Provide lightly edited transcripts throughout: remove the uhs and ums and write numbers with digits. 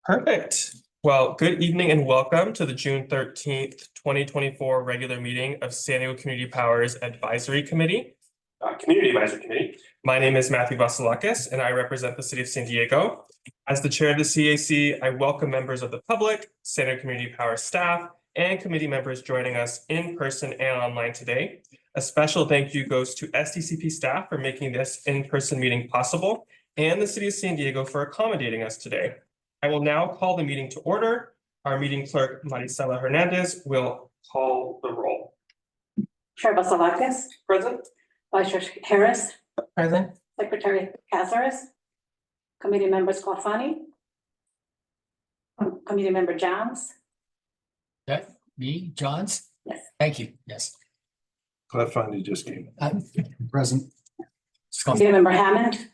Perfect. Well, good evening and welcome to the June 13th, 2024 regular meeting of San Diego Community Powers Advisory Committee, Community Advisory Committee. My name is Matthew Vasilakis and I represent the City of San Diego. As the chair of the CAC, I welcome members of the public, San Diego Community Powers staff, and committee members joining us in person and online today. A special thank you goes to SDCP staff for making this in-person meeting possible and the City of San Diego for accommodating us today. I will now call the meeting to order. Our meeting clerk, Maricela Hernandez, will call the roll. Chair Vasilakis. Present. Vice Chair Harris. Present. Secretary Cazares. Committee members Sclafani. Committee member Johns. That me, Johns? Yes. Thank you. Yes. Sclafani just came. Present. Committee member Hammond.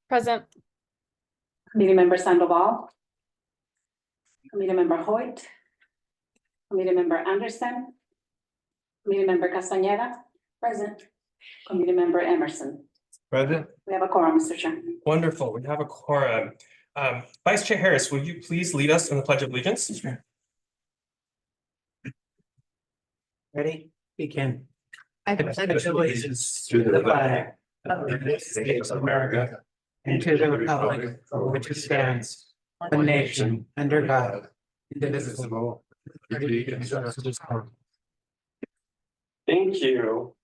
Present. Committee member Sandoval. Committee member Hoyt. Committee member Anderson. Committee member Castañeda. Present. Committee member Emerson. Present. We have a quorum, Mr. Chair. Wonderful. We have a quorum. Vice Chair Harris, will you please lead us in the Pledge of Allegiance? Sure. Ready? Begin. I pledge allegiance to the flag of the United States of America and to the republic for which it stands, one nation, under God, indivisible, with liberty and justice for all. Thank you.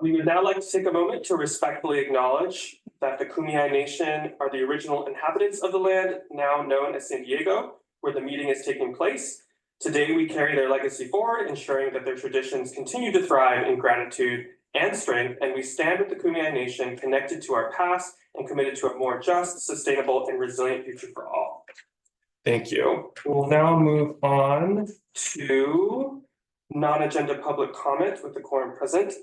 We would now like to take a moment to respectfully acknowledge that the Kumeyaay Nation are the original inhabitants of the land now known as San Diego, where the meeting is taking place. Today, we carry their legacy forward, ensuring that their traditions continue to thrive in gratitude and strength, and we stand with the Kumeyaay Nation connected to our past and committed to a more just, sustainable, and resilient future for all. Thank you. We'll now move on to non-agenda public comment with the quorum present.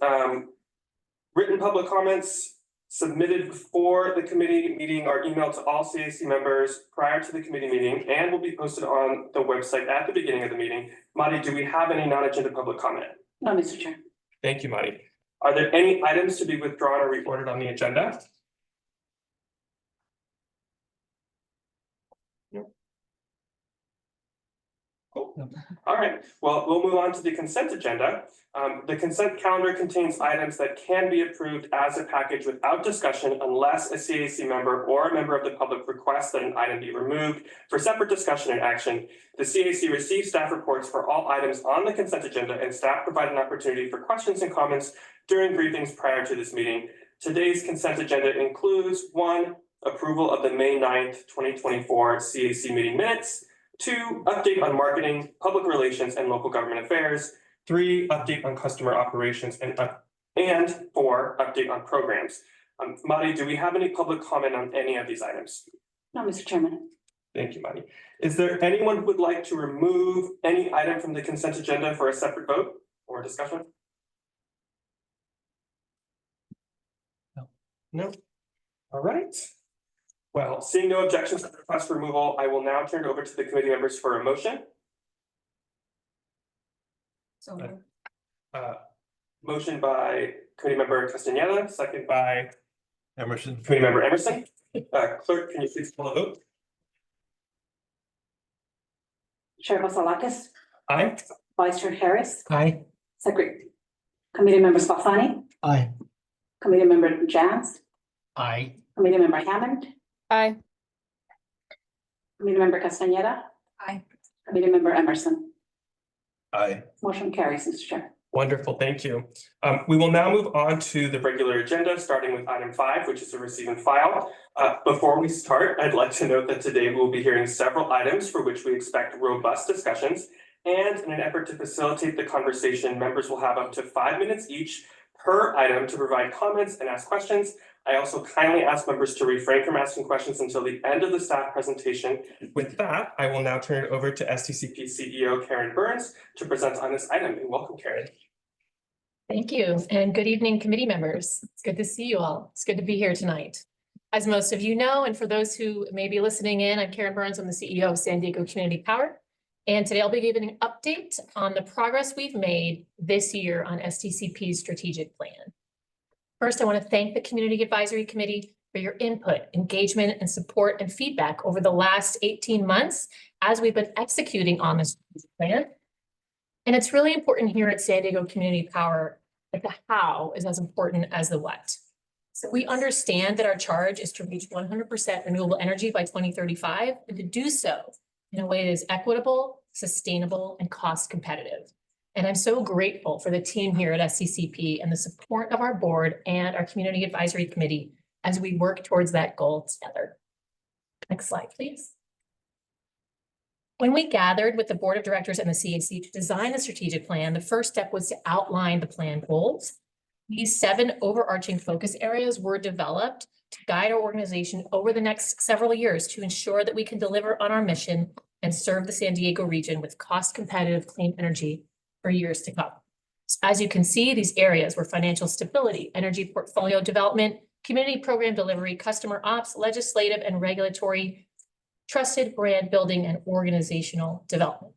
Written public comments submitted before the committee meeting are emailed to all CAC members prior to the committee meeting and will be posted on the website at the beginning of the meeting. Madi, do we have any non-agenda public comment? No, Mr. Chair. Thank you, Madi. Are there any items to be withdrawn or reordered on the agenda? No. Cool. All right, well, we'll move on to the consent agenda. The consent calendar contains items that can be approved as a package without discussion unless a CAC member or a member of the public requests that an item be removed for separate discussion and action. The CAC receives staff reports for all items on the consent agenda, and staff provide an opportunity for questions and comments during briefings prior to this meeting. Today's consent agenda includes 1, approval of the May 9th, 2024 CAC meeting minutes. 2, update on marketing, public relations, and local government affairs. 3, update on customer operations, and 4, update on programs. Madi, do we have any public comment on any of these items? No, Mr. Chairman. Thank you, Madi. Is there anyone who would like to remove any item from the consent agenda for a separate vote or discussion? No. No? All right. Well, seeing no objections to the request for removal, I will now turn it over to the committee members for a motion. So Motion by committee member Castañeda, second by Emerson. committee member Emerson. Clerk, can you please call the vote? Chair Vasilakis. Aye. Vice Chair Harris. Aye. Secretary. Committee member Sclafani. Aye. Committee member Johns. Aye. Committee member Hammond. Aye. Committee member Castañeda. Aye. Committee member Emerson. Aye. Motion carries, Mr. Chair. Wonderful, thank you. We will now move on to the regular agenda, starting with item 5, which is a receive and file. Before we start, I'd like to note that today we'll be hearing several items for which we expect robust discussions. And in an effort to facilitate the conversation, members will have up to 5 minutes each per item to provide comments and ask questions. I also kindly ask members to refrain from asking questions until the end of the staff presentation. With that, I will now turn it over to SDCP CEO Karen Burns to present on this item. And welcome, Karen. Thank you, and good evening, committee members. It's good to see you all. It's good to be here tonight. As most of you know, and for those who may be listening in, I'm Karen Burns. I'm the CEO of San Diego Community Power. And today I'll be giving an update on the progress we've made this year on SDCP's strategic plan. First, I want to thank the Community Advisory Committee for your input, engagement, and support and feedback over the last 18 months as we've been executing on this plan. And it's really important here at San Diego Community Power that the how is as important as the what. So we understand that our charge is to reach 100% renewable energy by 2035, and to do so in a way that is equitable, sustainable, and cost competitive. And I'm so grateful for the team here at SDCP and the support of our board and our Community Advisory Committee as we work towards that goal together. Next slide, please. When we gathered with the Board of Directors and the CAC to design the strategic plan, the first step was to outline the plan goals. These 7 overarching focus areas were developed to guide our organization over the next several years to ensure that we can deliver on our mission and serve the San Diego region with cost-competitive clean energy for years to come. So as you can see, these areas were financial stability, energy portfolio development, community program delivery, customer ops, legislative and regulatory, trusted brand building, and organizational development.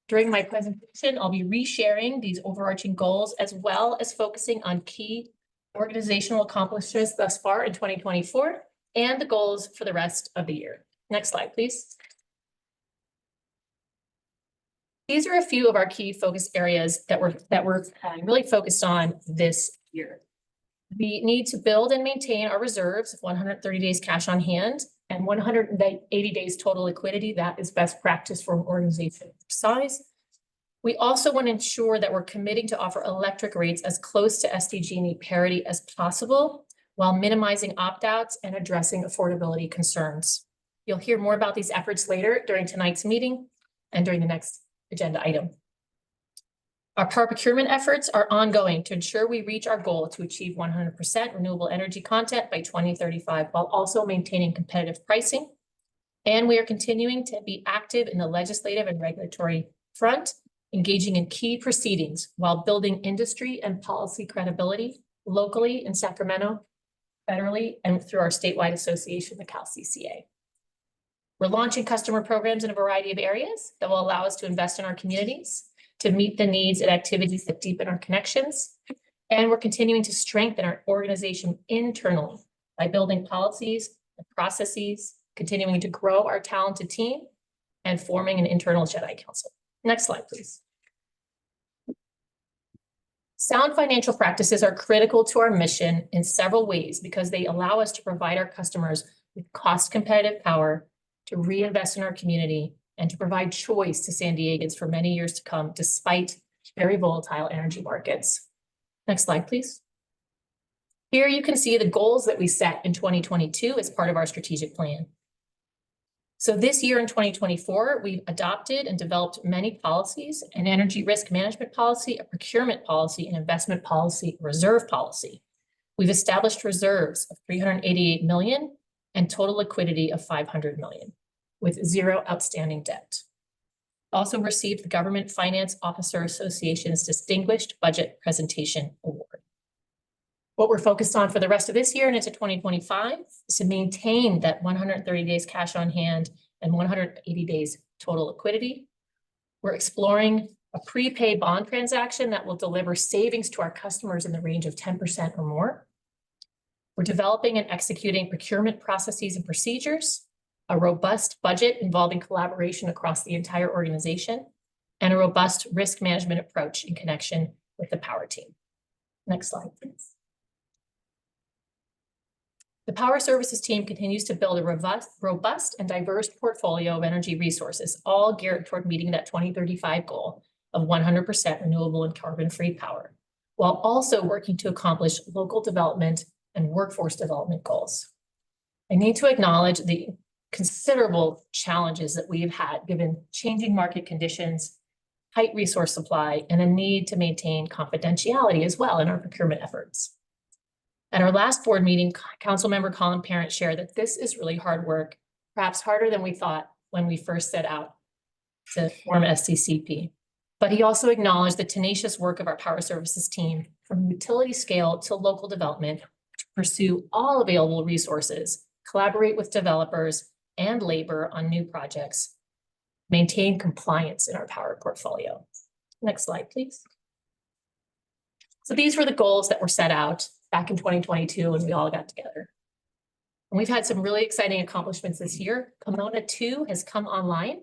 During my presentation, I'll be resharing these overarching goals as well as focusing on key organizational accomplishments thus far in 2024 and the goals for the rest of the year. Next slide, please. These are a few of our key focus areas that we're really focused on this year. We need to build and maintain our reserves of 130 days cash on hand and 180 days total liquidity. That is best practice for an organization of size. We also want to ensure that we're committing to offer electric rates as close to SDG&E parity as possible while minimizing opt-outs and addressing affordability concerns. You'll hear more about these efforts later during tonight's meeting and during the next agenda item. Our power procurement efforts are ongoing to ensure we reach our goal to achieve 100% renewable energy content by 2035 while also maintaining competitive pricing. And we are continuing to be active in the legislative and regulatory front, engaging in key proceedings while building industry and policy credibility locally in Sacramento, federally, and through our statewide association, the CalCCA. We're launching customer programs in a variety of areas that will allow us to invest in our communities, to meet the needs and activities that deepen our connections. And we're continuing to strengthen our organization internally by building policies and processes, continuing to grow our talented team, and forming an internal Jedi Council. Next slide, please. Sound financial practices are critical to our mission in several ways because they allow us to provide our customers with cost-competitive power, to reinvest in our community, and to provide choice to San Diegans for many years to come, despite very volatile energy markets. Next slide, please. Here you can see the goals that we set in 2022 as part of our strategic plan. So this year in 2024, we've adopted and developed many policies: an energy risk management policy, a procurement policy, an investment policy, reserve policy. We've established reserves of $388 million and total liquidity of $500 million with 0 outstanding debt. Also received the Government Finance Officer Association's Distinguished Budget Presentation Award. What we're focused on for the rest of this year and into 2025 is to maintain that 130 days cash on hand and 180 days total liquidity. We're exploring a prepay bond transaction that will deliver savings to our customers in the range of 10% or more. We're developing and executing procurement processes and procedures, a robust budget involving collaboration across the entire organization, and a robust risk management approach in connection with the power team. Next slide, please. The Power Services team continues to build a robust and diverse portfolio of energy resources, all geared toward meeting that 2035 goal of 100% renewable and carbon-free power, while also working to accomplish local development and workforce development goals. I need to acknowledge the considerable challenges that we've had given changing market conditions, tight resource supply, and a need to maintain confidentiality as well in our procurement efforts. At our last board meeting, Councilmember Colin Parent shared that this is really hard work, perhaps harder than we thought when we first set out to form SDCP. But he also acknowledged the tenacious work of our Power Services team from utility scale to local development to pursue all available resources, collaborate with developers and labor on new projects, maintain compliance in our power portfolio. Next slide, please. So these were the goals that were set out back in 2022 when we all got together. And we've had some really exciting accomplishments this year. Pomona 2 has come online.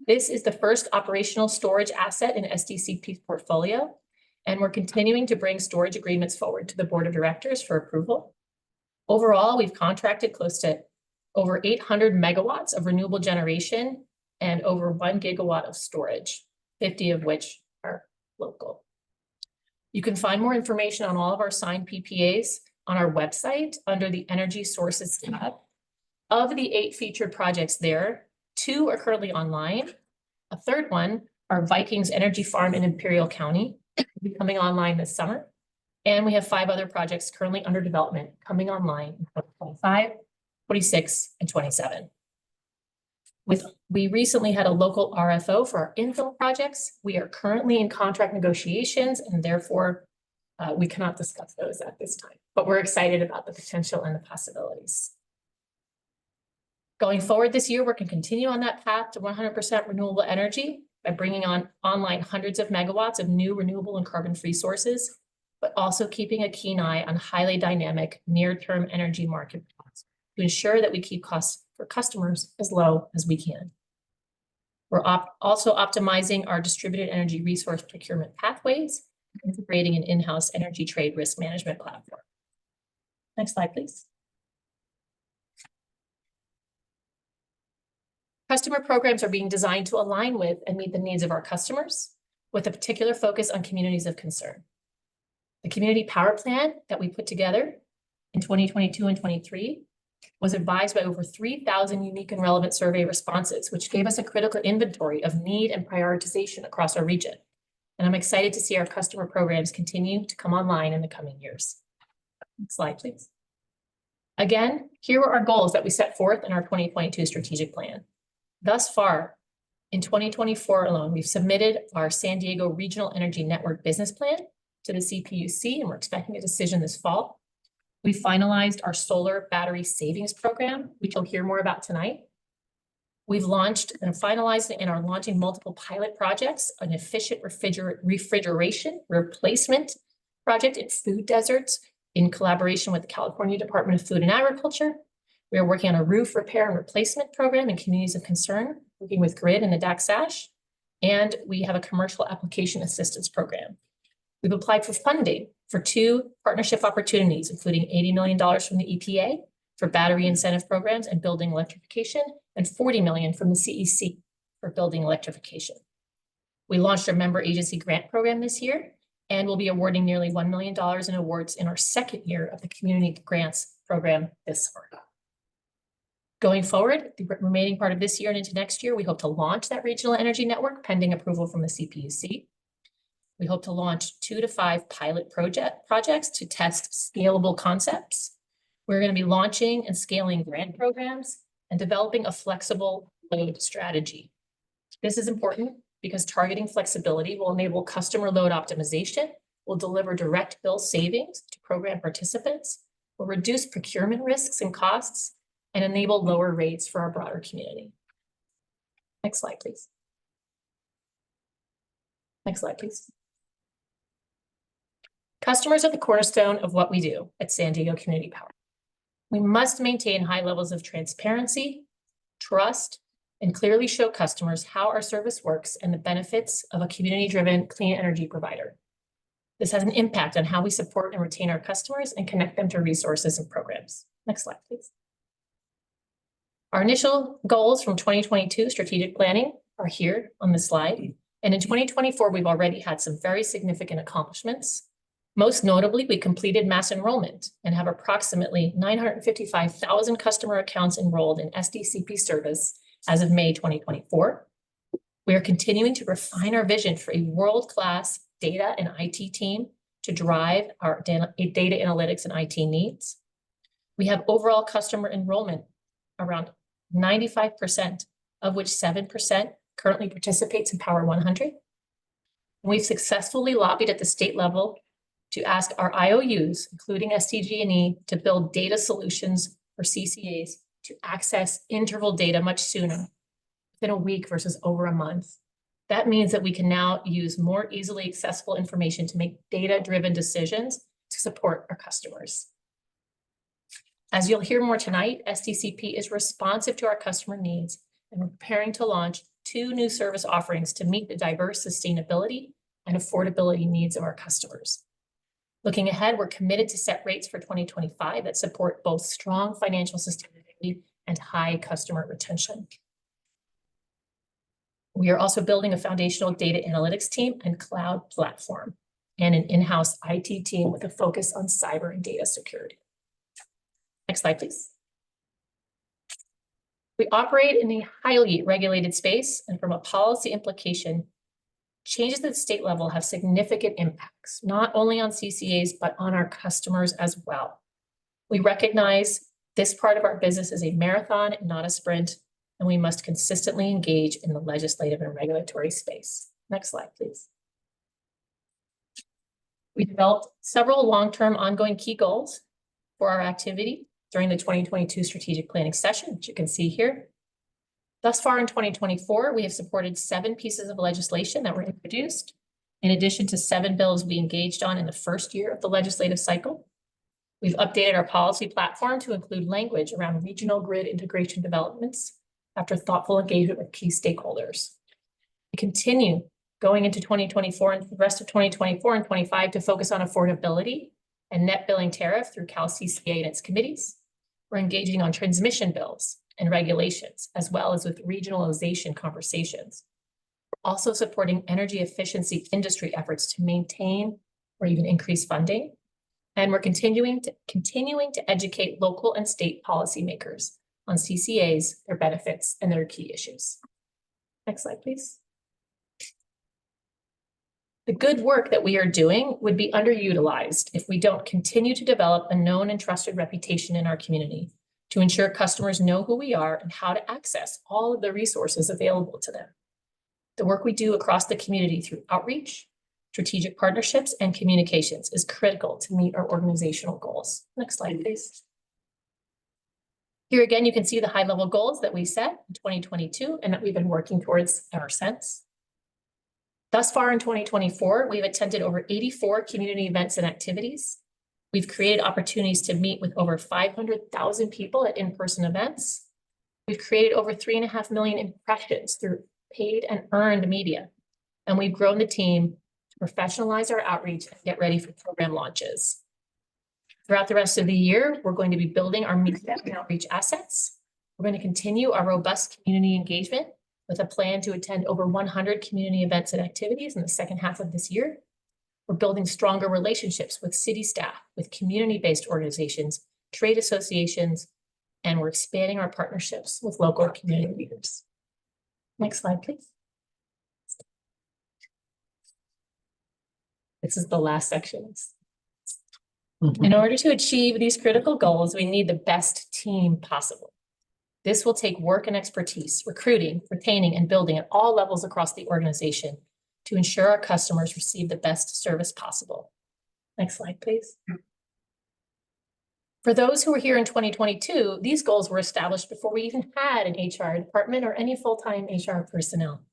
This is the first operational storage asset in SDCP's portfolio. And we're continuing to bring storage agreements forward to the board of directors for approval. Overall, we've contracted close to over 800 megawatts of renewable generation and over 1 gigawatt of storage, 50 of which are local. You can find more information on all of our signed PPAs on our website under the Energy Sources tab. Of the 8 featured projects there, 2 are currently online. A third one, our Vikings Energy Farm in Imperial County, will be coming online this summer. And we have 5 other projects currently under development coming online in 2025, 26, and 27. We recently had a local RFO for our infill projects. We are currently in contract negotiations, and therefore we cannot discuss those at this time, but we're excited about the potential and the possibilities. Going forward this year, we're going to continue on that path to 100% renewable energy by bringing online hundreds of megawatts of new renewable and carbon-free sources, but also keeping a keen eye on highly dynamic near-term energy market costs to ensure that we keep costs for customers as low as we can. We're also optimizing our distributed energy resource procurement pathways, integrating an in-house energy trade risk management platform. Next slide, please. Customer programs are being designed to align with and meet the needs of our customers, with a particular focus on communities of concern. The community power plan that we put together in 2022 and 23 was advised by over 3,000 unique and relevant survey responses, which gave us a critical inventory of need and prioritization across our region. And I'm excited to see our customer programs continue to come online in the coming years. Next slide, please. Again, here are our goals that we set forth in our 2022 strategic plan. Thus far, in 2024 alone, we've submitted our San Diego Regional Energy Network Business Plan to the CPUC, and we're expecting a decision this fall. We finalized our solar battery savings program, which you'll hear more about tonight. We've launched and finalized and are launching multiple pilot projects, an efficient refrigeration replacement project in food deserts in collaboration with the California Department of Food and Agriculture. We are working on a roof repair and replacement program in communities of concern, working with GRID and the DAC-SASH, and we have a commercial application assistance program. We've applied for funding for 2 partnership opportunities, including $80 million from the EPA for battery incentive programs and building electrification, and $40 million from the CEC for building electrification. We launched our member agency grant program this year, and we'll be awarding nearly $1 million in awards in our second year of the community grants program this summer. Going forward, the remaining part of this year and into next year, we hope to launch that regional energy network pending approval from the CPUC. We hope to launch 2 to 5 pilot projects to test scalable concepts. We're going to be launching and scaling grant programs and developing a flexible load strategy. This is important because targeting flexibility will enable customer load optimization, will deliver direct bill savings to program participants, will reduce procurement risks and costs, and enable lower rates for our broader community. Next slide, please. Next slide, please. Customers are the cornerstone of what we do at San Diego Community Power. We must maintain high levels of transparency, trust, and clearly show customers how our service works and the benefits of a community-driven clean energy provider. This has an impact on how we support and retain our customers and connect them to resources and programs. Next slide, please. Our initial goals from 2022 strategic planning are here on this slide. And in 2024, we've already had some very significant accomplishments. Most notably, we completed mass enrollment and have approximately 955,000 customer accounts enrolled in SDCP service as of May 2024. We are continuing to refine our vision for a world-class data and IT team to drive our data analytics and IT needs. We have overall customer enrollment around 95%, of which 7% currently participates in Power 100. We've successfully lobbied at the state level to ask our IOUs, including SDG&E, to build data solutions for CCAs to access interval data much sooner, within a week versus over a month. That means that we can now use more easily accessible information to make data-driven decisions to support our customers. As you'll hear more tonight, SDCP is responsive to our customer needs and we're preparing to launch 2 new service offerings to meet the diverse sustainability and affordability needs of our customers. Looking ahead, we're committed to set rates for 2025 that support both strong financial sustainability and high customer retention. We are also building a foundational data analytics team and cloud platform and an in-house IT team with a focus on cyber and data security. Next slide, please. We operate in a highly regulated space, and from a policy implication, changes at the state level have significant impacts, not only on CCAs, but on our customers as well. We recognize this part of our business is a marathon and not a sprint, and we must consistently engage in the legislative and regulatory space. Next slide, please. We developed several long-term ongoing key goals for our activity during the 2022 strategic planning session, which you can see here. Thus far in 2024, we have supported 7 pieces of legislation that were introduced, in addition to 7 bills we engaged on in the first year of the legislative cycle. We've updated our policy platform to include language around regional grid integration developments after thoughtful engagement with key stakeholders. We continue going into 2024 and the rest of 2024 and 25 to focus on affordability and net billing tariff through Cal CCA and its committees. We're engaging on transmission bills and regulations, as well as with regionalization conversations. We're also supporting energy efficiency industry efforts to maintain or even increase funding. And we're continuing to educate local and state policymakers on CCAs, their benefits, and their key issues. Next slide, please. The good work that we are doing would be underutilized if we don't continue to develop a known and trusted reputation in our community to ensure customers know who we are and how to access all of the resources available to them. The work we do across the community through outreach, strategic partnerships, and communications is critical to meet our organizational goals. Next slide, please. Here again, you can see the high-level goals that we set in 2022 and that we've been working towards ever since. Thus far in 2024, we've attended over 84 community events and activities. We've created opportunities to meet with over 500,000 people at in-person events. We've created over 3.5 million impressions through paid and earned media. And we've grown the team to professionalize our outreach and get ready for program launches. Throughout the rest of the year, we're going to be building our media and outreach assets. We're going to continue our robust community engagement with a plan to attend over 100 community events and activities in the second half of this year. We're building stronger relationships with city staff, with community-based organizations, trade associations, and we're expanding our partnerships with local community leaders. Next slide, please. This is the last section. In order to achieve these critical goals, we need the best team possible. This will take work and expertise, recruiting, retaining, and building at all levels across the organization to ensure our customers receive the best service possible. Next slide, please. For those who were here in 2022, these goals were established before we even had an HR department or any full-time HR personnel.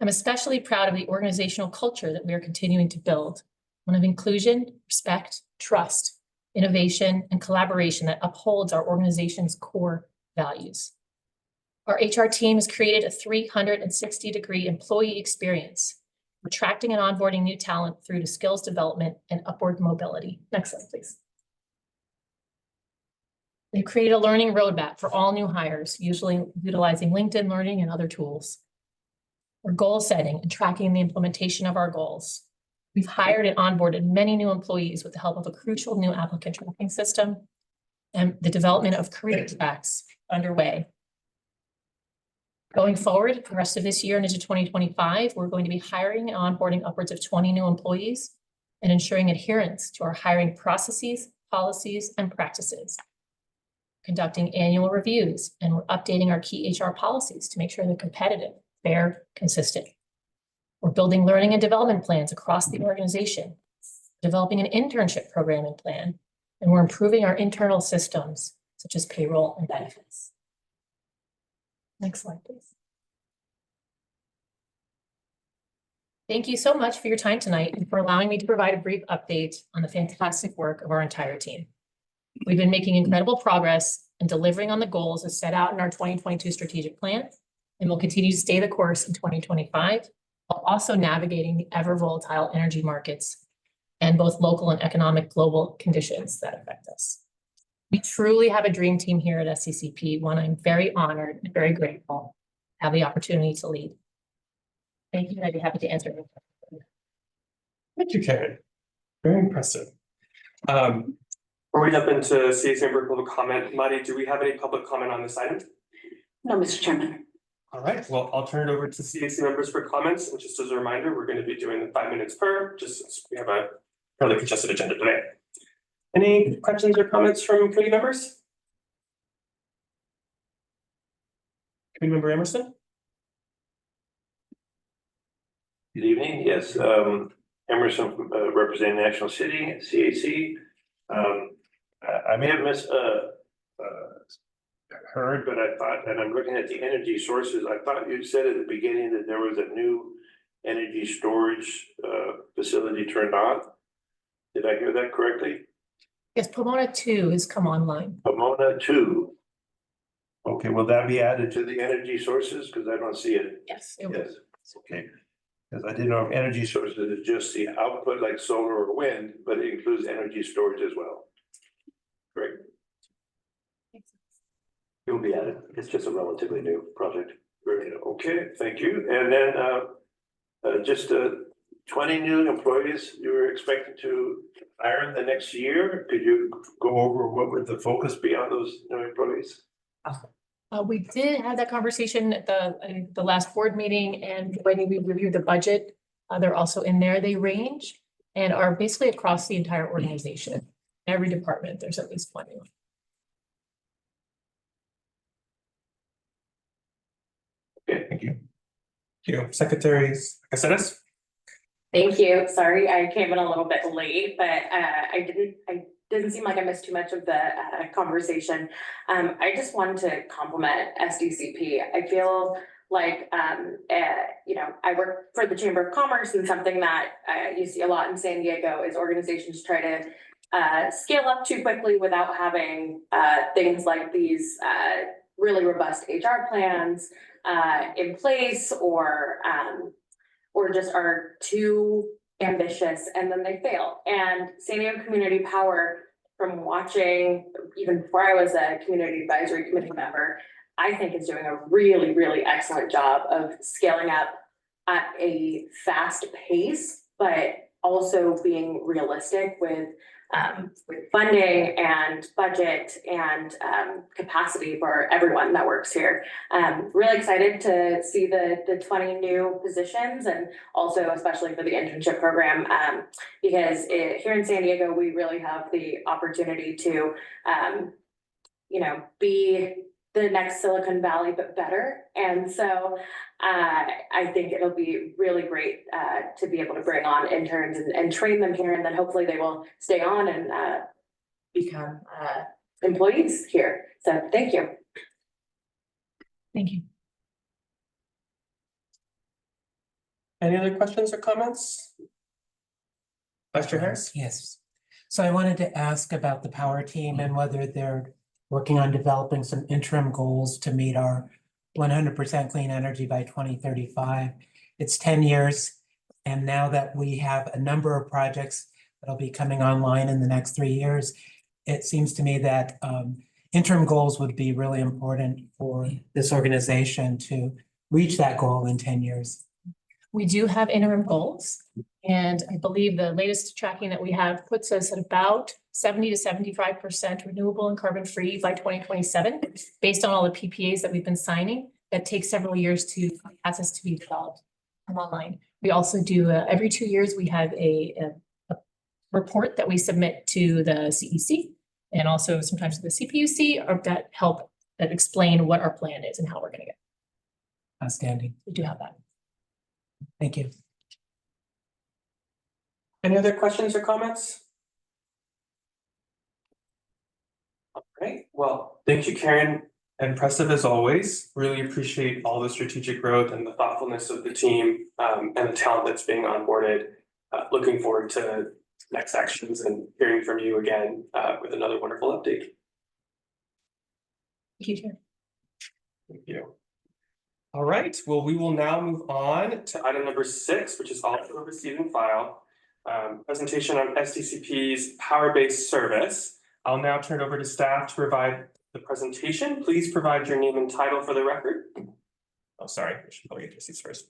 I'm especially proud of the organizational culture that we are continuing to build, one of inclusion, respect, trust, innovation, and collaboration that upholds our organization's core values. Our HR team has created a 360-degree employee experience, attracting and onboarding new talent through to skills development and upward mobility. Next slide, please. They've created a learning roadmap for all new hires, usually utilizing LinkedIn Learning and other tools. We're goal setting and tracking the implementation of our goals. We've hired and onboarded many new employees with the help of a crucial new applicant tracking system and the development of career tracks underway. Going forward, the rest of this year and into 2025, we're going to be hiring and onboarding upwards of 20 new employees and ensuring adherence to our hiring processes, policies, and practices. Conducting annual reviews, and we're updating our key HR policies to make sure they're competitive, fair, consistent. We're building learning and development plans across the organization, developing an internship program and plan, and we're improving our internal systems, such as payroll and benefits. Next slide, please. Thank you so much for your time tonight and for allowing me to provide a brief update on the fantastic work of our entire team. We've been making incredible progress and delivering on the goals as set out in our 2022 strategic plan, and will continue to stay the course in 2025, while also navigating the ever volatile energy markets and both local and economic global conditions that affect us. We truly have a dream team here at SDCP, one I'm very honored and very grateful to have the opportunity to lead. Thank you, and I'd be happy to answer your questions. Thank you, Karen. Very impressive. Before we jump into CAC member public comment, Madi, do we have any public comment on this item? No, Mr. Chairman. All right, well, I'll turn it over to CAC members for comments, and just as a reminder, we're going to be doing 5 minutes per, just since we have a fairly congested agenda today. Any questions or comments from committee members? Committee member Emerson? Good evening, yes, Emerson, representing National City, CAC. I may have heard, but I thought, and I'm looking at the energy sources, I thought you said at the beginning that there was a new energy storage facility turned on. Did I hear that correctly? Yes, Pomona 2 has come online. Pomona 2. Okay, will that be added to the energy sources? Because I don't see it. Yes. It will. Yes, okay. Because I didn't know if energy sources is just the output like solar or wind, but it includes energy storage as well. Great. It will be added. It's just a relatively new project. Great. Okay, thank you. And then just 20 new employees you were expecting to hire in the next year. Could you go over what would the focus be on those new employees? We did have that conversation at the last board meeting, and when we reviewed the budget, they're also in there. They range and are basically across the entire organization. Every department, there's at least 20. Okay, thank you. Thank you. Secretary Caceres? Thank you. Sorry, I came in a little bit late, but I didn't seem like I missed too much of the conversation. I just wanted to compliment SDCP. I feel like, you know, I work for the Chamber of Commerce, and something that you see a lot in San Diego is organizations try to scale up too quickly without having things like these really robust HR plans in place, or just are too ambitious and then they fail. And San Diego Community Power, from watching, even before I was a community advisory committee member, I think is doing a really, really excellent job of scaling up at a fast pace, but also being realistic with funding and budget and capacity for everyone that works here. Really excited to see the 20 new positions, and also especially for the internship program, because here in San Diego, we really have the opportunity to, you know, be the next Silicon Valley, but better. And so I think it'll be really great to be able to bring on interns and train them here, and then hopefully they will stay on and become employees here. So thank you. Thank you. Any other questions or comments? Vice Harris? Yes. So I wanted to ask about the power team and whether they're working on developing some interim goals to meet our 100% clean energy by 2035. It's 10 years. And now that we have a number of projects that'll be coming online in the next 3 years, it seems to me that interim goals would be really important for this organization to reach that goal in 10 years. We do have interim goals, and I believe the latest tracking that we have puts us at about 70 to 75% renewable and carbon-free by 2027, based on all the PPAs that we've been signing. That takes several years to process to be developed and online. We also do, every 2 years, we have a report that we submit to the CEC, and also sometimes the CPUC, or that explain what our plan is and how we're gonna get. Outstanding. We do have that. Thank you. Any other questions or comments? All right, well, thank you, Karen. Impressive as always. Really appreciate all the strategic growth and the thoughtfulness of the team, and the talent that's being onboarded. Looking forward to next actions and hearing from you again with another wonderful update. Thank you, Chair. Thank you. All right, well, we will now move on to item number 6, which is also a receive and file. Presentation on SDCP's power-based service. I'll now turn it over to staff to provide the presentation. Please provide your name and title for the record. Oh, sorry, I should probably get these first.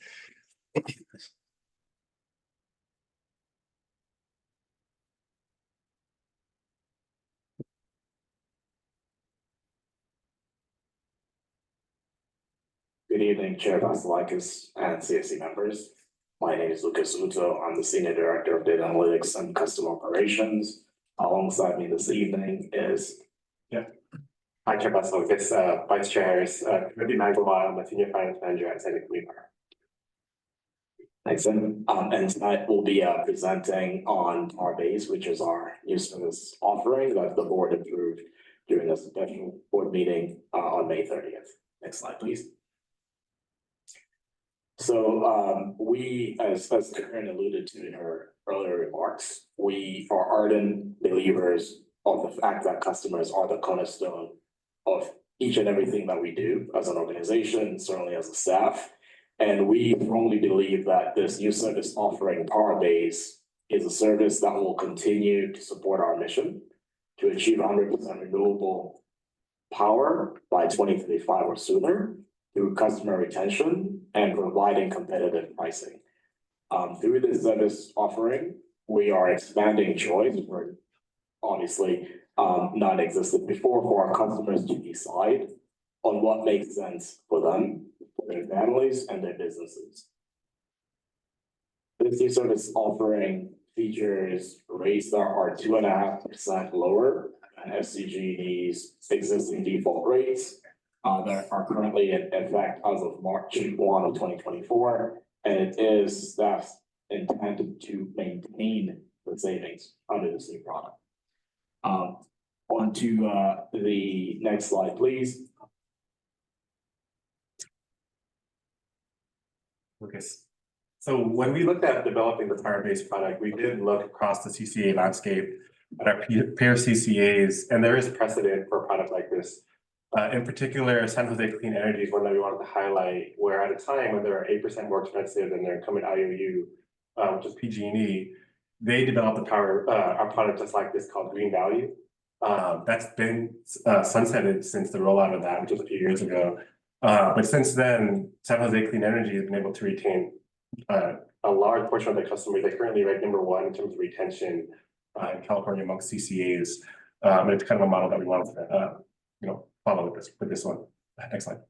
Good evening, Chair Vasilakis and CSC members. My name is Lucas Uto. I'm the Senior Director of Data Analytics and Customer Operations. Alongside me this evening is. Hi, Chair Vasilakis, Vice Chairs, Ruby Magdalene, I'm a Senior Finance Manager at SDCP. Excellent. And tonight we'll be presenting on PowerBase, which is our new service offering that the board approved during a special board meeting on May 30th. Next slide, please. So we, as Karen alluded to in her earlier remarks, we are ardent believers of the fact that customers are the cornerstone of each and everything that we do as an organization, certainly as a staff. And we firmly believe that this new service offering, PowerBase, is a service that will continue to support our mission to achieve 100% renewable power by 2035 or sooner through customer retention and providing competitive pricing. Through this service offering, we are expanding choice where obviously non-existent before for our customers to decide on what makes sense for them, for their families and their businesses. This new service offering features rates that are 2.5% lower than SDG&E's existing default rates that are currently in effect as of March 1 of 2024, and it is staff's intended to maintain the savings under this new product. On to the next slide, please. Lucas. So when we looked at developing the power-based product, we did look across the CCA landscape at our peer CCAs, and there is precedent for a product like this. In particular, San Jose Clean Energy is one that we wanted to highlight, where at a time when they're 8% more expensive than their incumbent IOU, which is PG&E, they developed a product just like this called Green Value. That's been sunsetted since the rollout of that, which was a few years ago. But since then, San Jose Clean Energy has been able to retain a large portion of their customers. They currently rank #1 in terms of retention in California amongst CCAs. And it's kind of a model that we wanted to follow with this one. Next slide.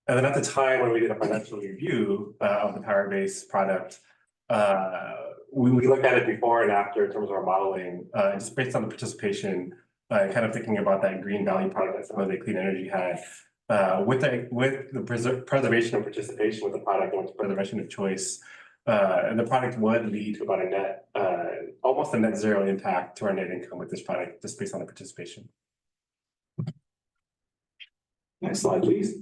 And then at the time when we did a financial review of the power-based product, we looked at it before and after in terms of our modeling, just based on the participation, kind of thinking about that Green Value product that San Jose Clean Energy had. With the preservation of participation with the product and with the preservation of choice, and the product would lead to about a net, almost a net zero impact to our net income with this product, just based on the participation. Next slide, please.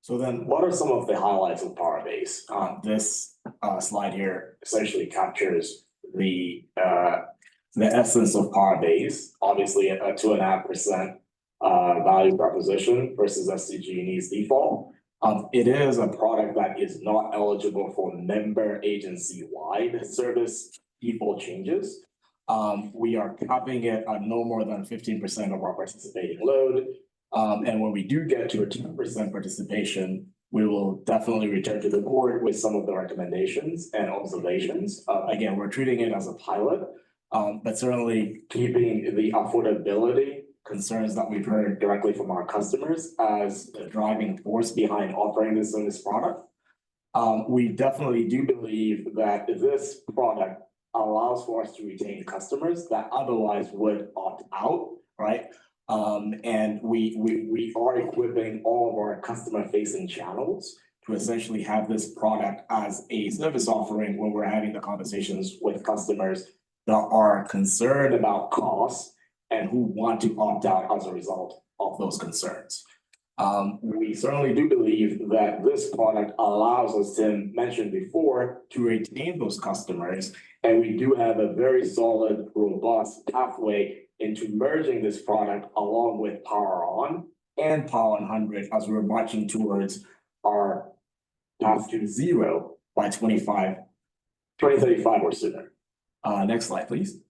So then what are some of the highlights of PowerBase? This slide here essentially captures the essence of PowerBase, obviously a 2.5% value proposition versus SDG&E's default. It is a product that is not eligible for member agency-wide service default changes. We are capping it at no more than 15% of our participating load. And when we do get to a 10% participation, we will definitely return to the board with some of the recommendations and observations. Again, we're treating it as a pilot, but certainly keeping the affordability concerns that we've heard directly from our customers as the driving force behind offering this service product. We definitely do believe that this product allows for us to retain customers that otherwise would opt out, right? And we are equipping all of our customer-facing channels to essentially have this product as a service offering when we're having the conversations with customers that are concerned about costs and who want to opt out as a result of those concerns. We certainly do believe that this product allows us, Tim mentioned before, to retain those customers. And we do have a very solid, robust pathway into merging this product along with Power On and Power 100 as we're marching towards our path to zero by 2035 or sooner. Next slide, please.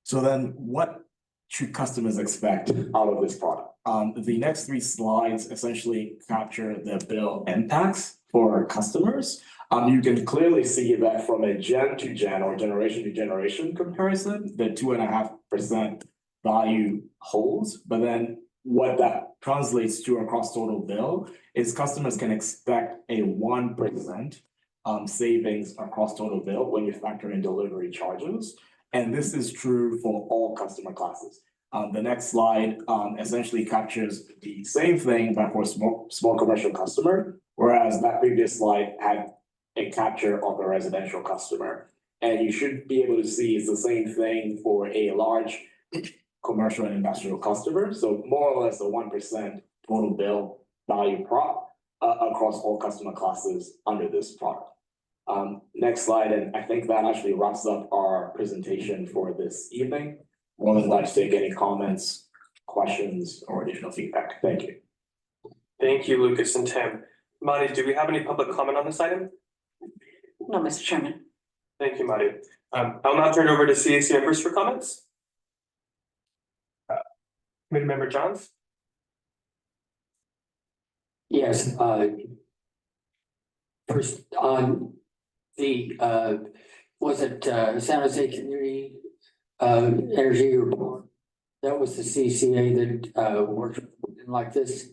So then what should customers expect out of this product? The next three slides essentially capture the bill impacts for customers. You can clearly see that from a gen to gen or generation to generation comparison, the 2.5% value holds. But then what that translates to across total bill is customers can expect a 1% savings across total bill when you factor in delivery charges. And this is true for all customer classes. The next slide essentially captures the same thing, but for small commercial customer, whereas that previous slide had a capture of a residential customer. And you should be able to see it's the same thing for a large commercial and industrial customer. So more or less a 1% total bill value prop across all customer classes under this product. Next slide, and I think that actually wraps up our presentation for this evening. More than glad to take any comments, questions, or additional feedback. Thank you. Thank you, Lucas and Tim. Madi, do we have any public comment on this item? No, Mr. Chairman. Thank you, Madi. I'll now turn it over to CAC members for comments. Committee Member Johns? Yes, first on the, was it San Jose Community Energy Report? That was the CCA that worked like this?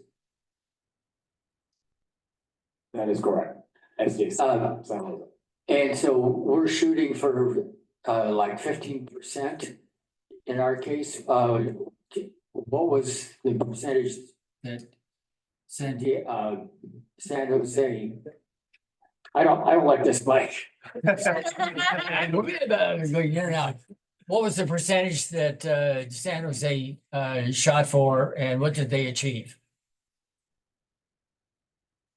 That is correct. SDCP. And so we're shooting for like 15% in our case. What was the percentage that San Jose? I don't like this mic. We're gonna go in and out. What was the percentage that San Jose shot for, and what did they achieve?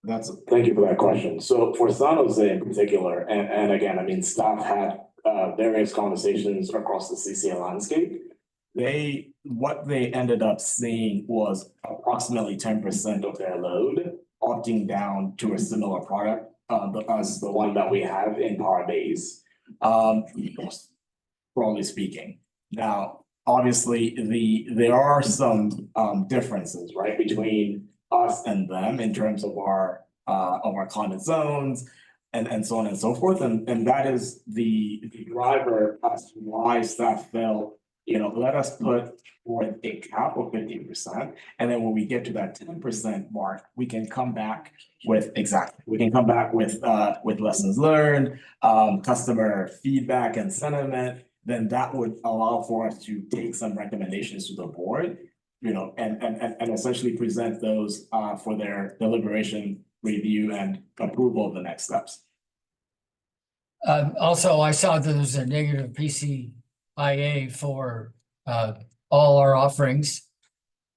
Thank you for that question. So for San Jose in particular, and again, I mean, staff had various conversations across the CCA landscape. What they ended up seeing was approximately 10% of their load opting down to a similar product as the one that we have in Power Base, broadly speaking. Now, obviously, there are some differences, right, between us and them in terms of our climate zones and so on and so forth. And that is the driver as to why staff felt, let us put forth a cap of 15%. And then when we get to that 10% mark, we can come back with lessons learned, customer feedback and sentiment. Then that would allow for us to take some recommendations to the board, and essentially present those for their deliberation, review, and approval of the next steps. Also, I saw that there's a negative PCIA for all our offerings.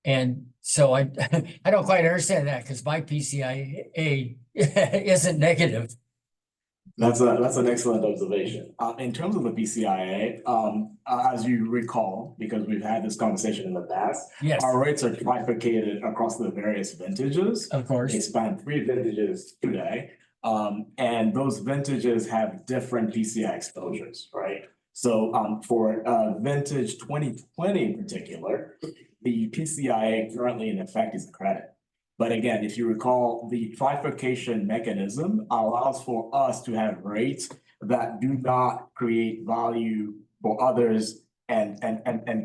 And so I don't quite understand that because my PCIA isn't negative. That's an excellent observation. In terms of the PCIA, as you recall, because we've had this conversation in the past, yes, our rates are trifurcated across the various vintages. Of course. They span 3 vintages today. And those vintages have different PCI exposures, right? So for vintage 2020 in particular, the PCIA currently in effect is a credit. But again, if you recall, the trifurcation mechanism allows for us to have rates that do not create value for others and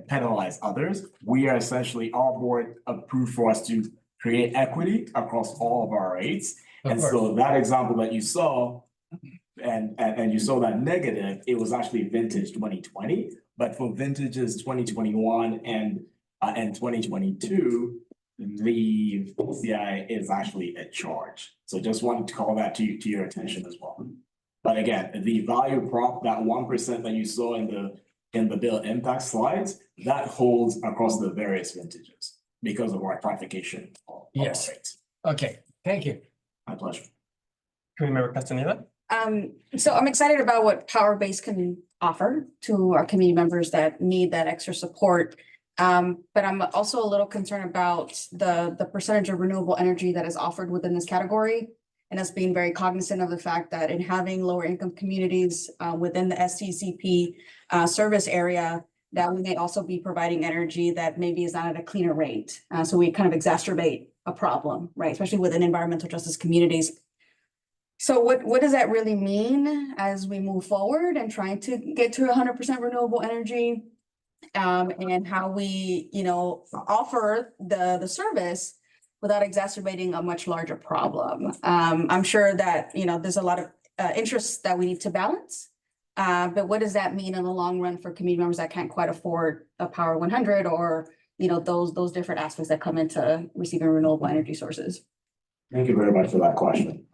penalize others. We are essentially, our board approved for us to create equity across all of our rates. And so that example that you saw, and you saw that negative, it was actually vintage 2020. But for vintages 2021 and 2022, the PCI is actually a charge. So just wanted to call that to your attention as well. But again, the value prop, that 1% that you saw in the bill impact slides, that holds across the various vintages. because of our clarification. Of Yes. rates. Okay, thank you. My pleasure. Committee Member Castaneda? So I'm excited about what Powerbase can offer to our community members that need that extra support. But I'm also a little concerned about the percentage of renewable energy that is offered within this category. And us being very cognizant of the fact that in having lower income communities within the SDCP service area, that we may also be providing energy that maybe is not at a cleaner rate. So we kind of exacerbate a problem, right? Especially within environmental justice communities. So what does that really mean as we move forward and trying to get to 100% renewable energy? And how we, offer the service without exacerbating a much larger problem. I'm sure that, there's a lot of interests that we need to balance. But what does that mean in the long run for community members that can't quite afford a Power 100 or, those different aspects that come into receiving renewable energy sources? Thank you very much for that question.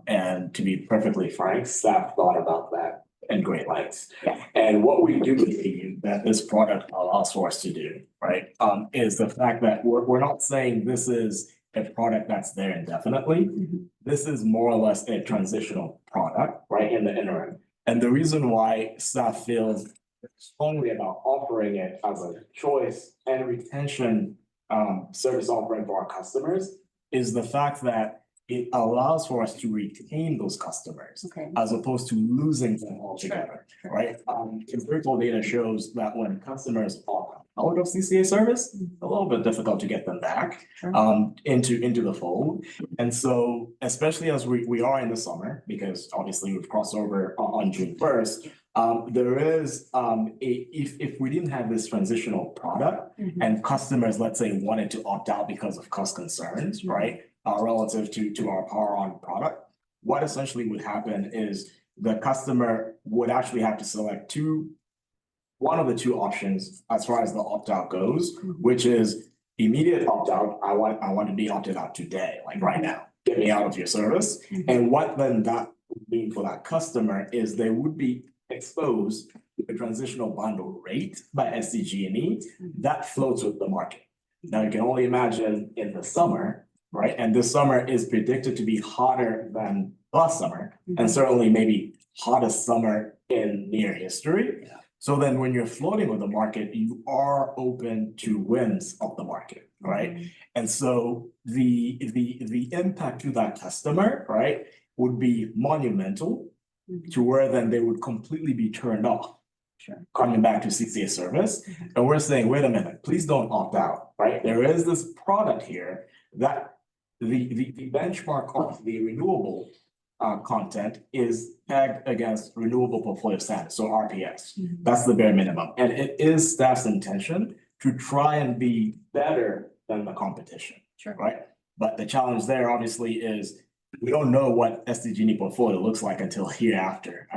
And to be perfectly frank, staff thought about that in great lengths. Yeah. And what we do believe that this product allows for us to do, right, is the fact that we're not saying this is a product that's there indefinitely. This is more or less a transitional product, right, in the interim. And the reason why staff feels strongly about offering it as a choice and retention service offering for our customers is the fact that it allows for us to retain those customers Okay. as opposed to losing them altogether, Sure. right? Empirical data shows that when customers opt out of CCA service, a little bit difficult to get them back Sure. into the fold. And so, especially as we are in the summer, because obviously we've crossed over on June 1st, there is if we didn't have this transitional product and customers, let's say, wanted to opt out because of cost concerns, right? Relative to our Power On product, what essentially would happen is the customer would actually have to select one of the two options as far as the opt-out goes, which is immediate opt-out. I want to be opted out today, like right now. Get me out of your service. And what then that would mean for that customer is they would be exposed to the transitional bundle rate by SDG&E that floats with the market. Now you can only imagine in the summer, right? And this summer is predicted to be hotter than last summer, and certainly maybe hottest summer in near history. Yeah. So then when you're floating with the market, you are open to winds of the market, right? And so the impact to that customer, right, would be monumental to where then they would completely be turned off. Sure. Coming back to CCA service. And we're saying, wait a minute, please don't opt out, right? There is this product here that the benchmark of the renewable content is pegged against renewable portfolio standards, so RPS. That's the bare minimum. And it is staff's intention to try and be better than the competition. Sure. Right? But the challenge there obviously is we don't know what SDG&E portfolio looks like until hereafter.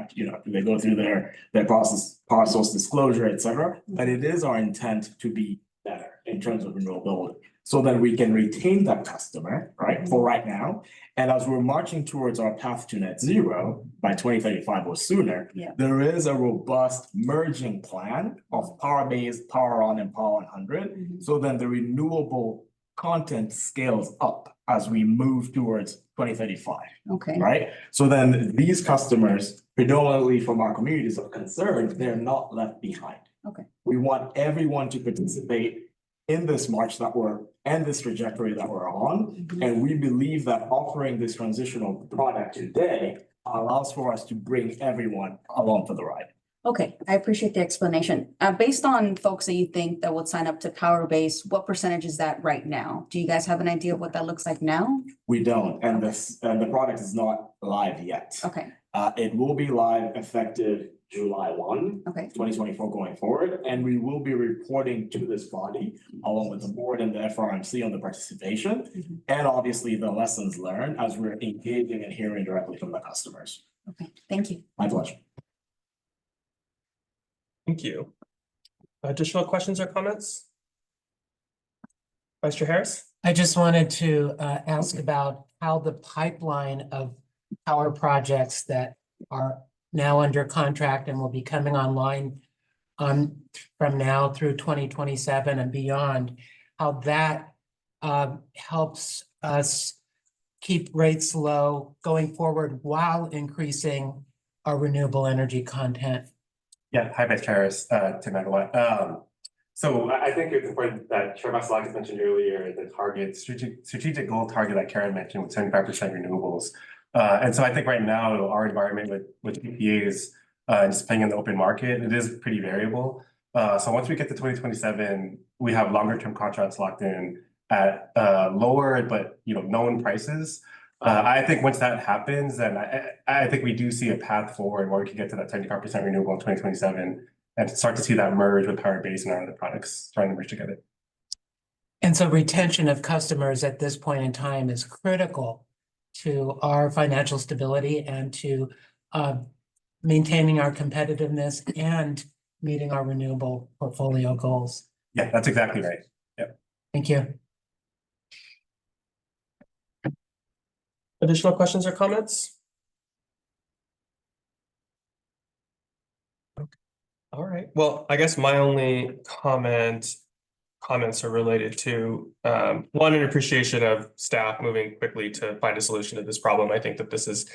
They go through their process, power source disclosure, et cetera. But it is our intent to be better in terms of renewability, so that we can retain that customer, right, for right now. And as we're marching towards our path to net zero by 2035 or sooner, there is a robust merging plan of Power-Based, Power On, and Power 100. So then the renewable content scales up as we move towards 2035. Okay. Right? So then these customers, predominantly from our communities of concern, they're not left behind. Okay. We want everyone to participate in this march and this trajectory that we're on. And we believe that offering this transitional product today allows for us to bring everyone along for the ride. Okay, I appreciate the explanation. Based on folks that you think that would sign up to Powerbase, what percentage is that right now? Do you guys have an idea of what that looks like now? We don't, and the product is not live yet. Okay. It will be live effective July 1, 2024 going forward, and we will be reporting to this body along with the board and the FRMC on the participation and obviously the lessons learned as we're engaging and hearing directly from the customers. Okay, thank you. My pleasure. Thank you. Additional questions or comments? Vice Chair Harris? I just wanted to ask about how the pipeline of power projects that are now under contract and will be coming online from now through 2027 and beyond, how that helps us keep rates low going forward while increasing our renewable energy content. Yeah, hi, Vice Chair, Tim Agawam. So I think it's important that Chair Vasilakis mentioned earlier, the strategic goal target that Karen mentioned with 75% renewables. And so I think right now, our environment with PPAs, just playing in the open market, it is pretty variable. So once we get to 2027, we have longer term contracts locked in at lower, but known prices. I think once that happens, then I think we do see a path forward where we can get to that 75% renewable in 2027 and start to see that merge with power base and our other products starting to merge together. And so retention of customers at this point in time is critical to our financial stability and to maintaining our competitiveness and meeting our renewable portfolio goals. Yeah, that's exactly right. Yeah. Thank you. Additional questions or comments? All right, well, I guess my only comments are related to one, an appreciation of staff moving quickly to find a solution to this problem. I think that this is,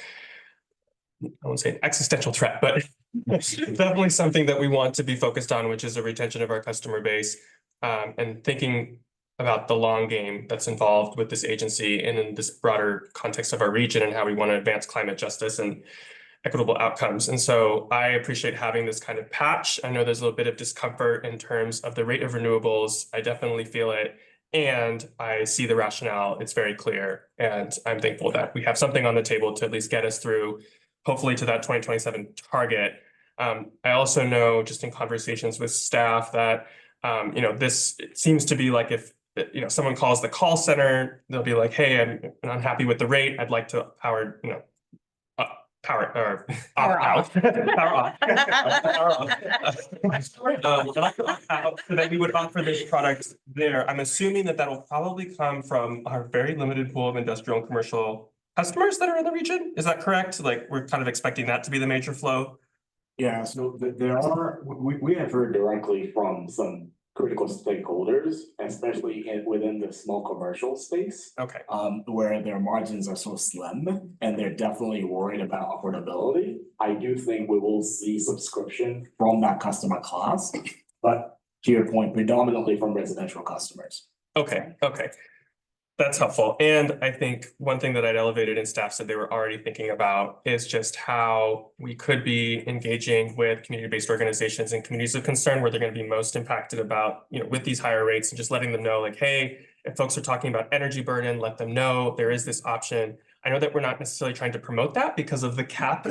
I won't say an existential threat, but definitely something that we want to be focused on, which is the retention of our customer base, and thinking about the long game that's involved with this agency and in this broader context of our region and how we want to advance climate justice and equitable outcomes. And so I appreciate having this kind of patch. I know there's a little bit of discomfort in terms of the rate of renewables. I definitely feel it. And I see the rationale. It's very clear. And I'm thankful that we have something on the table to at least get us through, hopefully to that 2027 target. I also know just in conversations with staff that, this seems to be like if, someone calls the call center, they'll be like, hey, I'm unhappy with the rate. I'd like to power out. Power off. So that we would offer this product there. I'm assuming that will probably come from our very limited pool of industrial and commercial customers that are in the region. Is that correct? Like we're kind of expecting that to be the major flow. Yeah, so we have heard directly from some critical stakeholders, especially within the small commercial space. Okay. Where their margins are so slim and they're definitely worried about affordability. I do think we will see subscription from that customer class, but to your point, predominantly from residential customers. Okay. That's helpful. And I think one thing that I'd elevated and staff said they were already thinking about is just how we could be engaging with community-based organizations and communities of concern where they're going to be most impacted about, with these higher rates and just letting them know like, hey, if folks are talking about energy burden, let them know there is this option. I know that we're not necessarily trying to promote that because of the cap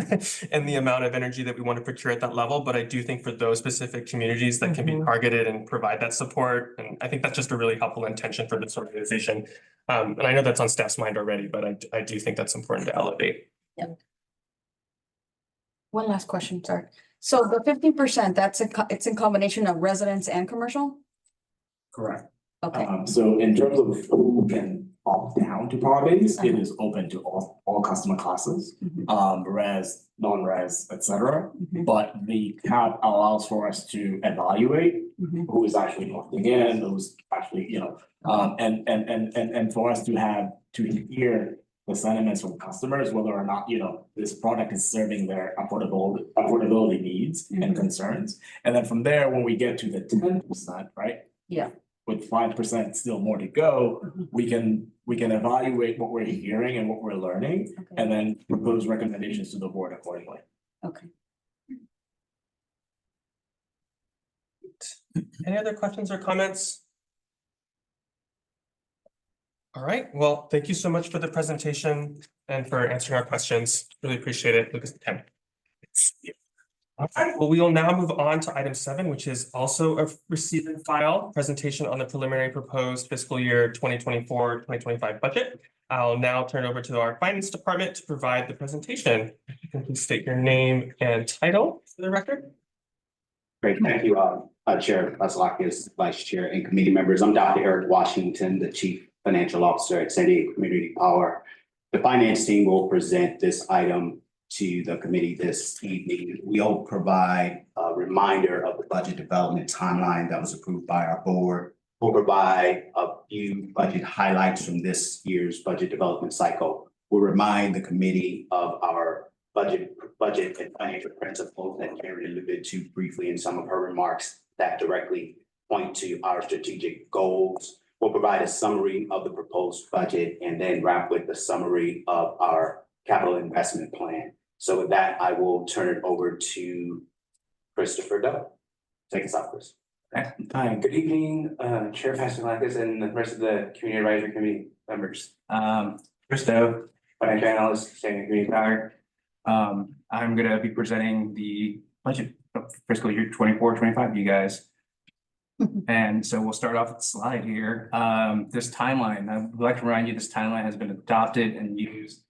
and the amount of energy that we want to procure at that level. But I do think for those specific communities that can be targeted and provide that support. And I think that's just a really helpful intention for this organization. And I know that's on staff's mind already, but I do think that's important to elevate. Yep. One last question, sorry. So the 15%, it's in combination of residents and commercial? Correct. Okay. So in terms of who can opt down to power base, it is open to all customer classes, res, non-res, etc. But the cap allows for us to evaluate who is actually opting in, who's actually, and for us to hear the sentiments from customers, whether or not, this product is serving their affordability needs and concerns. And then from there, when we get to the 10%, right? Yeah. With 5% still more to go, we can evaluate what we're hearing and what we're learning, and then propose recommendations to the board accordingly. Okay. Any other questions or comments? All right, well, thank you so much for the presentation and for answering our questions. Really appreciate it, Lucas and Tim. All right, well, we will now move on to item 7, which is also a receive and file presentation on the preliminary proposed fiscal year 2024-2025 budget. I'll now turn over to our finance department to provide the presentation. If you can please state your name and title for the record. Great, thank you, Chair Vasilakis, Vice Chair, and committee members. I'm Dr. Eric Washington, the Chief Financial Officer at San Diego Community Power. The finance team will present this item to the committee this evening. We'll provide a reminder of the budget development timeline that was approved by our board We'll provide a few budget highlights from this year's budget development cycle. We'll remind the committee of our budget and financial principles that Karen alluded to briefly in some of her remarks that directly point to our strategic goals. We'll provide a summary of the proposed budget and then wrap with the summary of our capital investment plan. So with that, I will turn it over to Christopher Doe. Take us off, Chris. Hi, good evening, Chair Pastelakis and the rest of the Community Advisory Committee members. Chris Doe, Financial Analyst, Standing Community Power. I'm gonna be presenting the budget of fiscal year 24-25 to you guys. And so we'll start off with the slide here. This timeline, I would like to remind you, this timeline has been adopted and used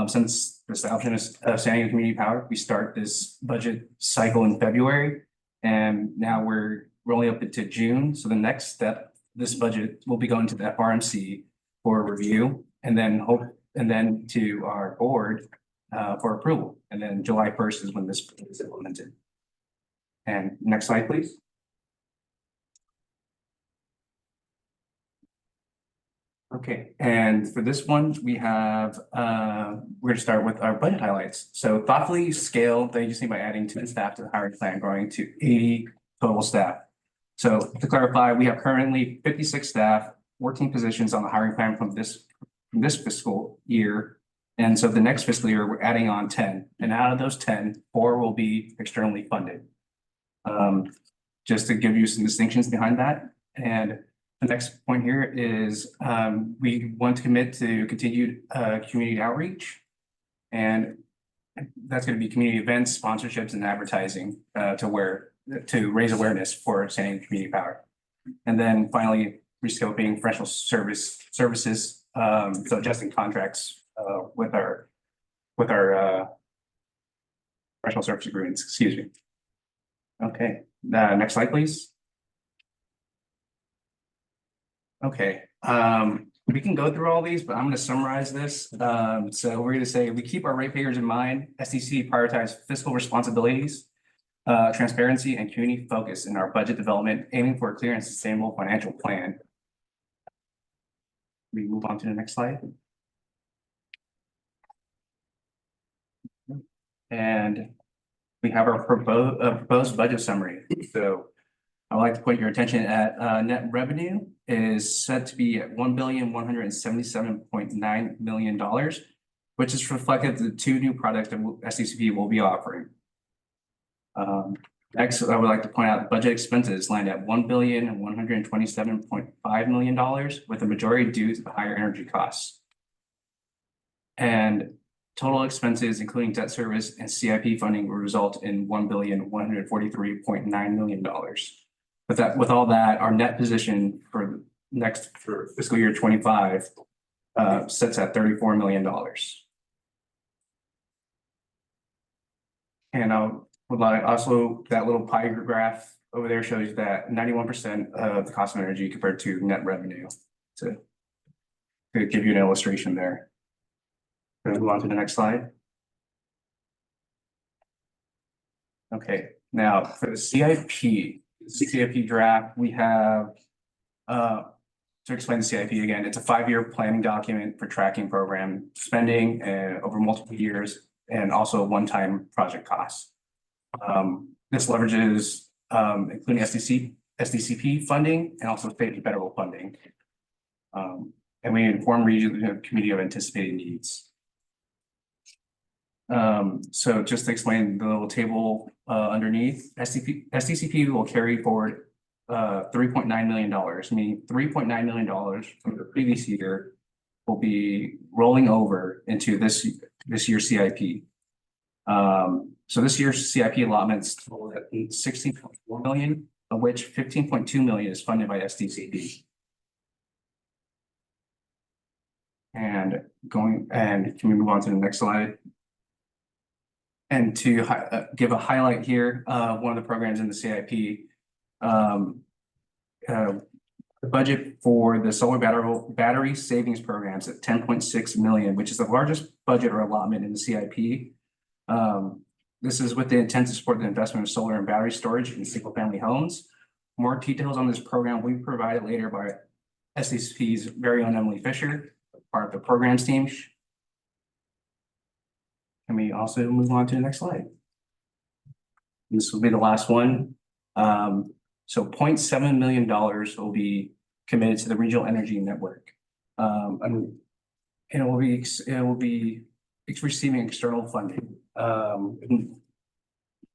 since the establishment of San Diego Community Power. We start this budget cycle in February, and now we're rolling up into June. So the next step, this budget will be going to the FRMC for review, and then to our board for approval. And then July 1st is when this is implemented. And next slide, please. Okay, and for this one, we have, we're gonna start with our budget highlights. So thoughtfully scale the agency by adding 2 staff to the hiring plan, growing to 80 total staff. So to clarify, we have currently 56 staff, 14 positions on the hiring plan from this fiscal year. And so the next fiscal year, we're adding on 10, and out of those 10, 4 will be externally funded. Just to give you some distinctions behind that. And the next point here is we want to commit to continued community outreach, and that's going to be community events, sponsorships, and advertising to raise awareness for San Diego Community Power. And then finally, rescoping professional services, so adjusting contracts with our professional service agreements. Excuse me. Okay, next slide, please. Okay, we can go through all these, but I'm going to summarize this. So we're going to say we keep our ratepayers in mind. SDCP prioritize fiscal responsibilities, transparency, and community focus in our budget development, aiming for a clear and sustainable financial plan. We move on to the next slide. And we have our proposed budget summary. So I'd like to point your attention at net revenue is set to be at $1,177.9 million, which is reflective of the 2 new products that SDCP will be offering. Next, I would like to point out budget expenses land at $1,127.5 million, with the majority due to the higher energy costs. And total expenses, including debt service and CIP funding, will result in $1,143.9 million. With all that, our net position for fiscal year 25 sits at $34 million. And I would like also that little pie graph over there shows that 91% of the cost of energy compared to net revenue, to give you an illustration there. Going to move on to the next slide. Okay, now for the CIP draft, we have to explain the CIP again, it's a 5-year planning document for tracking program spending over multiple years, and also one-time project costs. This leverages including SDCP funding and also state and federal funding. And we inform region committee of anticipated needs. So just to explain the little table underneath, SDCP will carry forward $3.9 million, meaning $3.9 million from the previous year will be rolling over into this year's CIP. So this year's CIP allotments total at $16.4 million, of which $15.2 million is funded by SDCP. And can we move on to the next slide? And to give a highlight here, one of the programs in the CIP, the budget for the solar battery savings programs at $10.6 million, which is the largest budget or allotment in the CIP. This is with the intent to support the investment of solar and battery storage in single-family homes. More details on this program will be provided later by SDCP's very own Emily Fisher, part of the programs team. Can we also move on to the next slide? This will be the last one. So $0.7 million will be committed to the regional energy network. And it will be receiving external funding.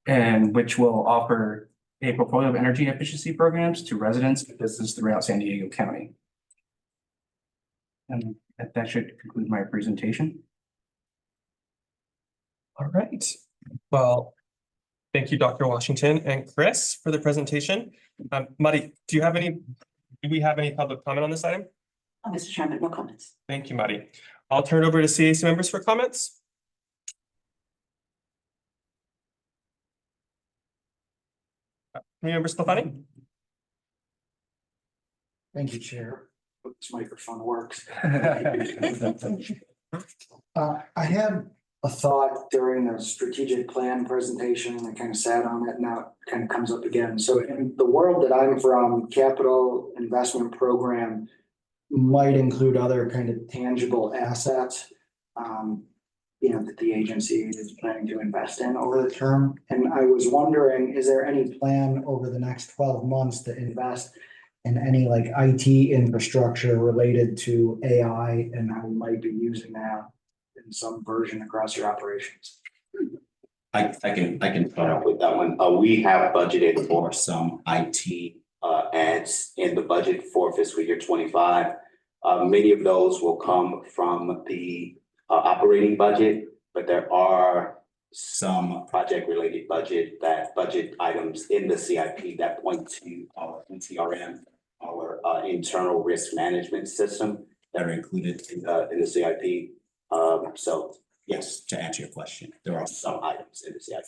And which will offer a portfolio of energy efficiency programs to residents and businesses throughout San Diego County. And that should conclude my presentation. All right. Well, thank you, Dr. Washington and Chris, for the presentation. Muddy, do we have any public comment on this item? Mr. Chairman, no comments. Thank you, Muddy. I'll turn it over to CAC members for comments. Member Stefani? Thank you, Chair. Hope this microphone works. I had a thought during the strategic plan presentation. I kind of sat on it. Now it kind of comes up again. So in the world that I'm from, capital investment program might include other kind of tangible assets, that the agency is planning to invest in over the term. And I was wondering, is there any plan over the next 12 months to invest in any like IT infrastructure related to AI and how we might be using that in some version across your operations? I can start off with that one. We have budgeted for some IT ads in the budget for fiscal year 25. Many of those will come from the operating budget, but there are some project related budget items in the CIP that point to our NCRM, our internal risk management system that are included in the CIP. So yes, to answer your question, there are some items in the CIP.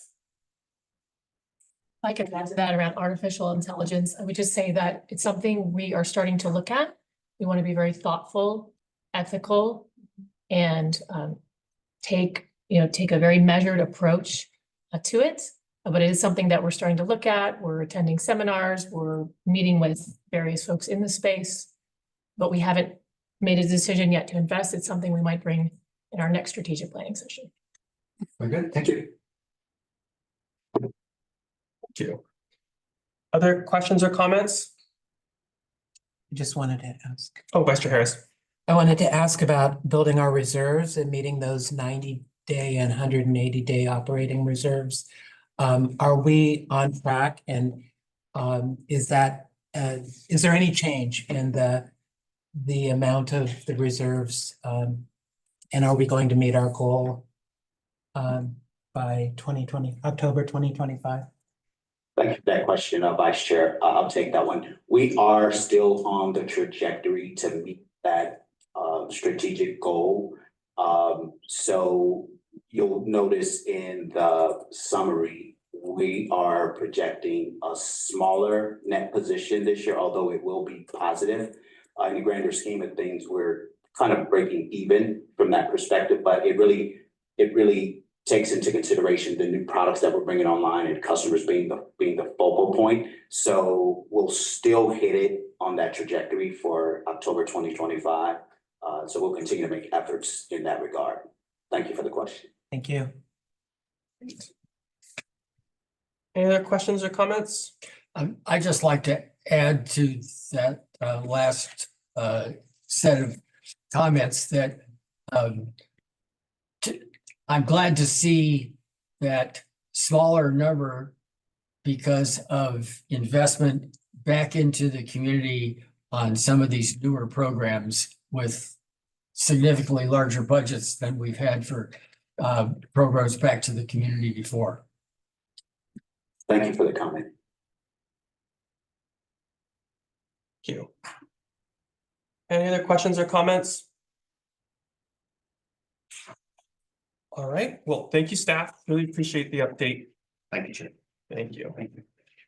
I could add to that around artificial intelligence. I would just say that it's something we are starting to look at. We want to be very thoughtful, ethical, and take a very measured approach to it. But it is something that we're starting to look at. We're attending seminars, we're meeting with various folks in the space, but we haven't made a decision yet to invest. It's something we might bring in our next strategic planning session. Very good, thank you. Thank you. Other questions or comments? I just wanted to ask. Oh, Vice Chair Harris. I wanted to ask about building our reserves and meeting those 90-day and 180-day operating reserves. Are we on track? And is there any change in the amount of the reserves? And are we going to meet our goal by October 2025? Thank you for that question, Vice Chair. I'll take that one. We are still on the trajectory to meet that strategic goal. So you'll notice in the summary, we are projecting a smaller net position this year, although it will be positive. In the grander scheme of things, we're kind of breaking even from that perspective, but it really takes into consideration the new products that we're bringing online and customers being the focal point. So we'll still hit it on that trajectory for October 2025. So we'll continue to make efforts in that regard. Thank you for the question. Thank you. Any other questions or comments? I just like to add to that last set of comments that I'm glad to see that smaller number because of investment back into the community on some of these newer programs with significantly larger budgets than we've had for programs back to the community before. Thank you for the comment. Thank you. Any other questions or comments? All right, well, thank you, staff. Really appreciate the update. Thank you, Chair. Thank you. Thank you.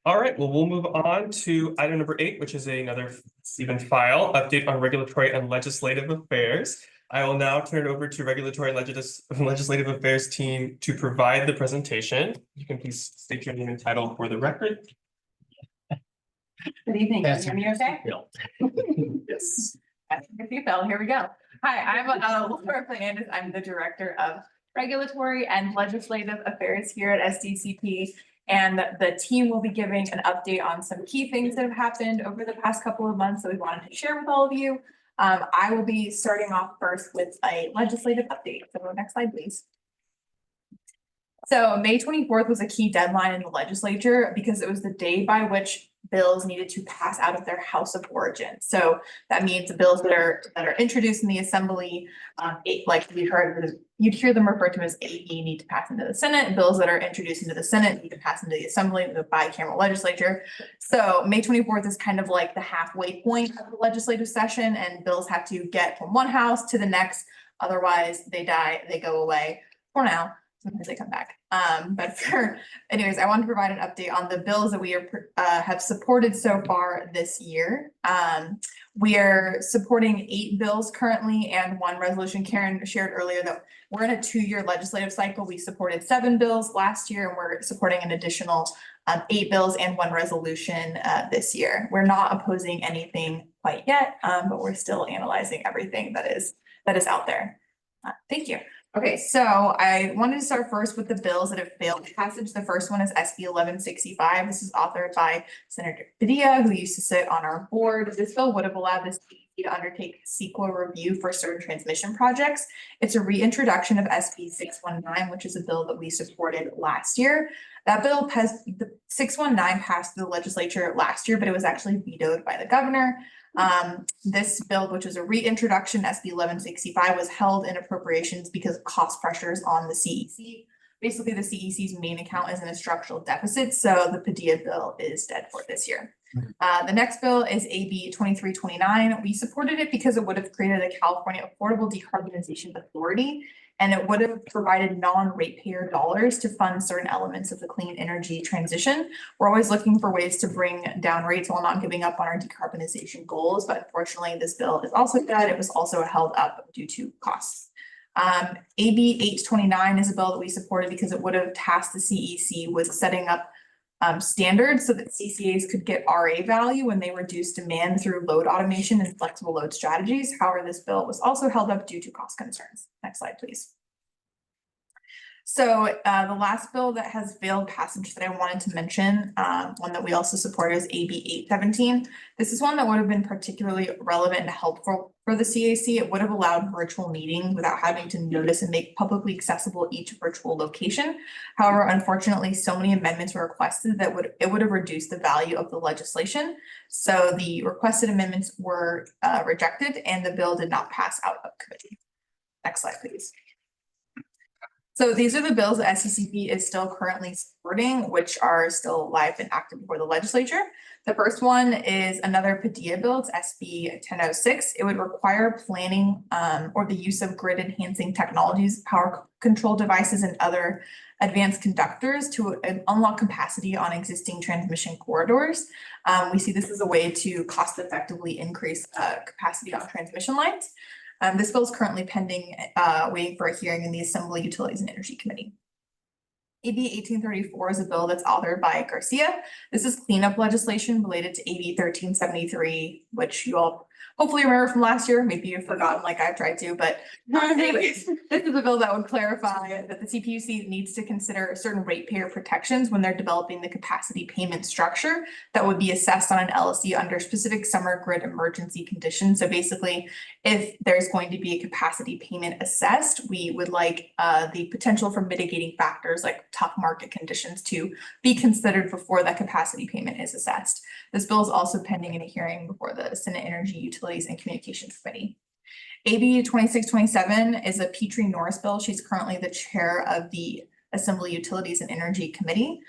All right, well, we'll move on to item number 8, which is another Stephen File update on regulatory and legislative affairs. I will now turn it over to regulatory and legislative affairs team to provide the presentation. You can please state your name and title for the record. Good evening. Can That's you hear me okay? Bill. Yes. Good to Bill. Here we go. Hi, I'm Laura Fernandez. I'm the Director of Regulatory and Legislative Affairs here at SDCP. And the team will be giving an update on some key things that have happened over the past couple of months that we wanted to share with all of you. I will be starting off first with a legislative update. So next slide, please. So May 24th was a key deadline in the legislature because it was the day by which bills needed to pass out of their House of Origin. So that means the bills that are introduced in the Assembly, like you'd hear them referred to as AB, need to pass into the Senate, and bills that are introduced into the Senate need to pass into the Assembly, the bicameral legislature. So May 24th is kind of like the halfway point of the legislative session, and bills have to get from one house to the next. Otherwise, they die, they go away for now. Sometimes they come back. Anyways, I want to provide an update on the bills that we have supported so far this year. We are supporting 8 bills currently and 1 resolution. Karen shared earlier that we're in a 2-year legislative cycle. We supported 7 bills last year, and we're supporting an additional 8 bills and 1 resolution this year. We're not opposing anything quite yet, but we're still analyzing everything that is out there. Thank you. Okay, so I wanted to start first with the bills that have failed passage. The first one is SB 1165. This is authored by Senator Padilla, who used to sit on our board. This bill would have allowed the CEC to undertake CEQA review for certain transmission projects. It's a reintroduction of SB 619, which is a bill that we supported last year. That bill passed, the 619 passed through the legislature last year, but it was actually vetoed by the governor. This bill, which is a reintroduction, SB 1165, was held in appropriations because of cost pressures on the CEC. Basically, the CEC's main account is in a structural deficit, so the Padilla bill is dead for this year. The next bill is AB 2329. We supported it because it would have created a California Affordable Decarbonization Authority, and it would have provided non-ratepayer dollars to fund certain elements of the clean energy transition. We're always looking for ways to bring down rates while not giving up on our decarbonization goals, but unfortunately, this bill is also dead. It was also held up due to costs. AB 829 is a bill that we supported because it would have tasked the CEC with setting up standards so that CCAs could get RA value when they reduce demand through load automation and flexible load strategies. However, this bill was also held up due to cost concerns. Next slide, please. So the last bill that has failed passage that I wanted to mention, one that we also support, is AB 817. This is one that would have been particularly relevant and helpful for the CAC. It would have allowed virtual meetings without having to notice and make publicly accessible each virtual location. However, unfortunately, so many amendments were requested that it would have reduced the value of the legislation. So the requested amendments were rejected, and the bill did not pass out of committee. Next slide, please. So these are the bills that SDCP is still currently supporting, which are still live and active before the legislature. The first one is another Padilla bill. It's SB 1006. It would require planning or the use of grid enhancing technologies, power control devices, and other advanced conductors to unlock capacity on existing transmission corridors. We see this as a way to cost effectively increase capacity on transmission lines. This bill is currently pending, waiting for a hearing in the Assembly Utilities and Energy Committee. AB 1834 is a bill that's authored by Garcia. This is cleanup legislation related to AB 1373, which you all hopefully remember from last year. Maybe you've forgotten like I've tried to, but anyways, this is a bill that would clarify that the CPUC needs to consider certain ratepayer protections when they're developing the capacity payment structure that would be assessed on an LSC under specific summer grid emergency conditions. So basically, if there's going to be a capacity payment assessed, we would like the potential for mitigating factors like tough market conditions to be considered before that capacity payment is assessed. This bill is also pending in a hearing before the Senate Energy, Utilities, and Communications Committee. AB 2627 is a Petrie Norris bill. She's currently the chair of the Assembly Utilities and Energy Committee.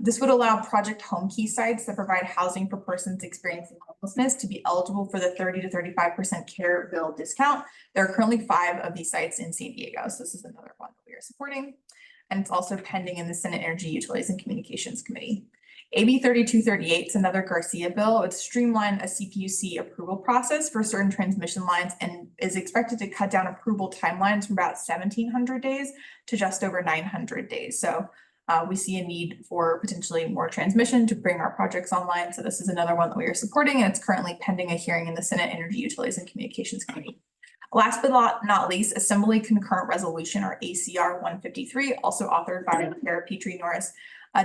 This would allow project home key sites that provide housing for persons experiencing homelessness to be eligible for the 30 to 35% care bill discount. There are currently 5 of these sites in San Diego, so this is another one that we are supporting. And it's also pending in the Senate Energy, Utilities, and Communications Committee. AB 3238 is another Garcia bill. It streamlined a CPUC approval process for certain transmission lines and is expected to cut down approval timelines from about 1,700 days to just over 900 days. So We see a need for potentially more transmission to bring our projects online. So this is another one that we are supporting, and it's currently pending a hearing in the Senate Energy, Utilities and Communications Committee. Last but not least, Assembly Concurrent Resolution, or ACR 153, also authored by Sarah Petrie Norris,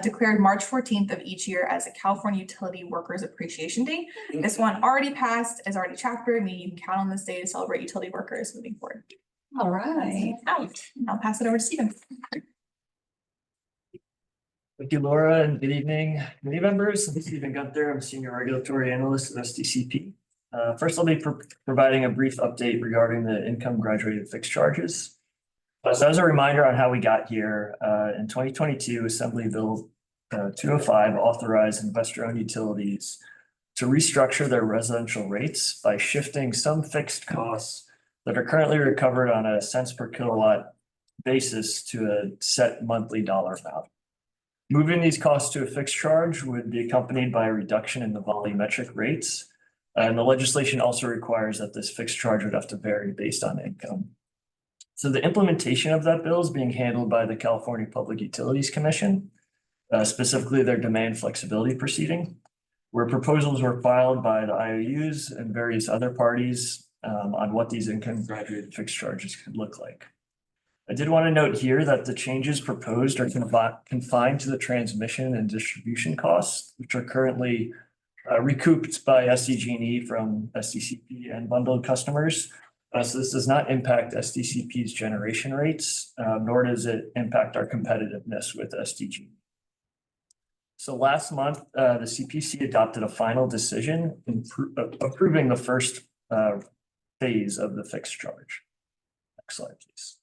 declared March 14th of each year as a California Utility Workers Appreciation Day. This one already passed, is already chaptered, meaning you can count on this day to celebrate utility workers moving forward. All right. I'll pass it over to Stephen. Thank you, Laura, and good evening, committee members. I'm Stephen Gunther. I'm Senior Regulatory Analyst at SDCP. First, I'll be providing a brief update regarding the income graduated fixed charges. So as a reminder on how we got here, in 2022, Assembly Bill 205 authorized investor-owned utilities to restructure their residential rates by shifting some fixed costs that are currently recovered on a cents per kilowatt basis to a set monthly dollar amount. Moving these costs to a fixed charge would be accompanied by a reduction in the volumetric rates. And the legislation also requires that this fixed charge would have to vary based on income. So the implementation of that bill is being handled by the California Public Utilities Commission, specifically their demand flexibility proceeding, where proposals were filed by the IOUs and various other parties on what these income graduated fixed charges could look like. I did want to note here that the changes proposed are confined to the transmission and distribution costs, which are currently recouped by SDG&E from SDCP and bundled customers. So this does not impact SDCP's generation rates, nor does it impact our competitiveness with SDG. So last month, the CPC adopted a final decision approving the first phase of the fixed charge. Next slide, please.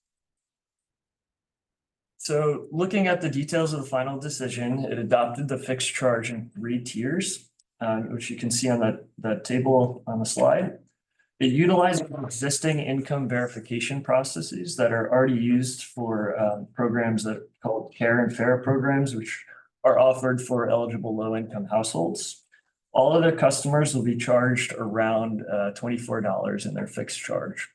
So looking at the details of the final decision, it adopted the fixed charge in 3 tiers, which you can see on that table on the slide. It utilizes existing income verification processes that are already used for programs that are called care and fair programs, which are offered for eligible low-income households. All of their customers will be charged around $24 in their fixed charge.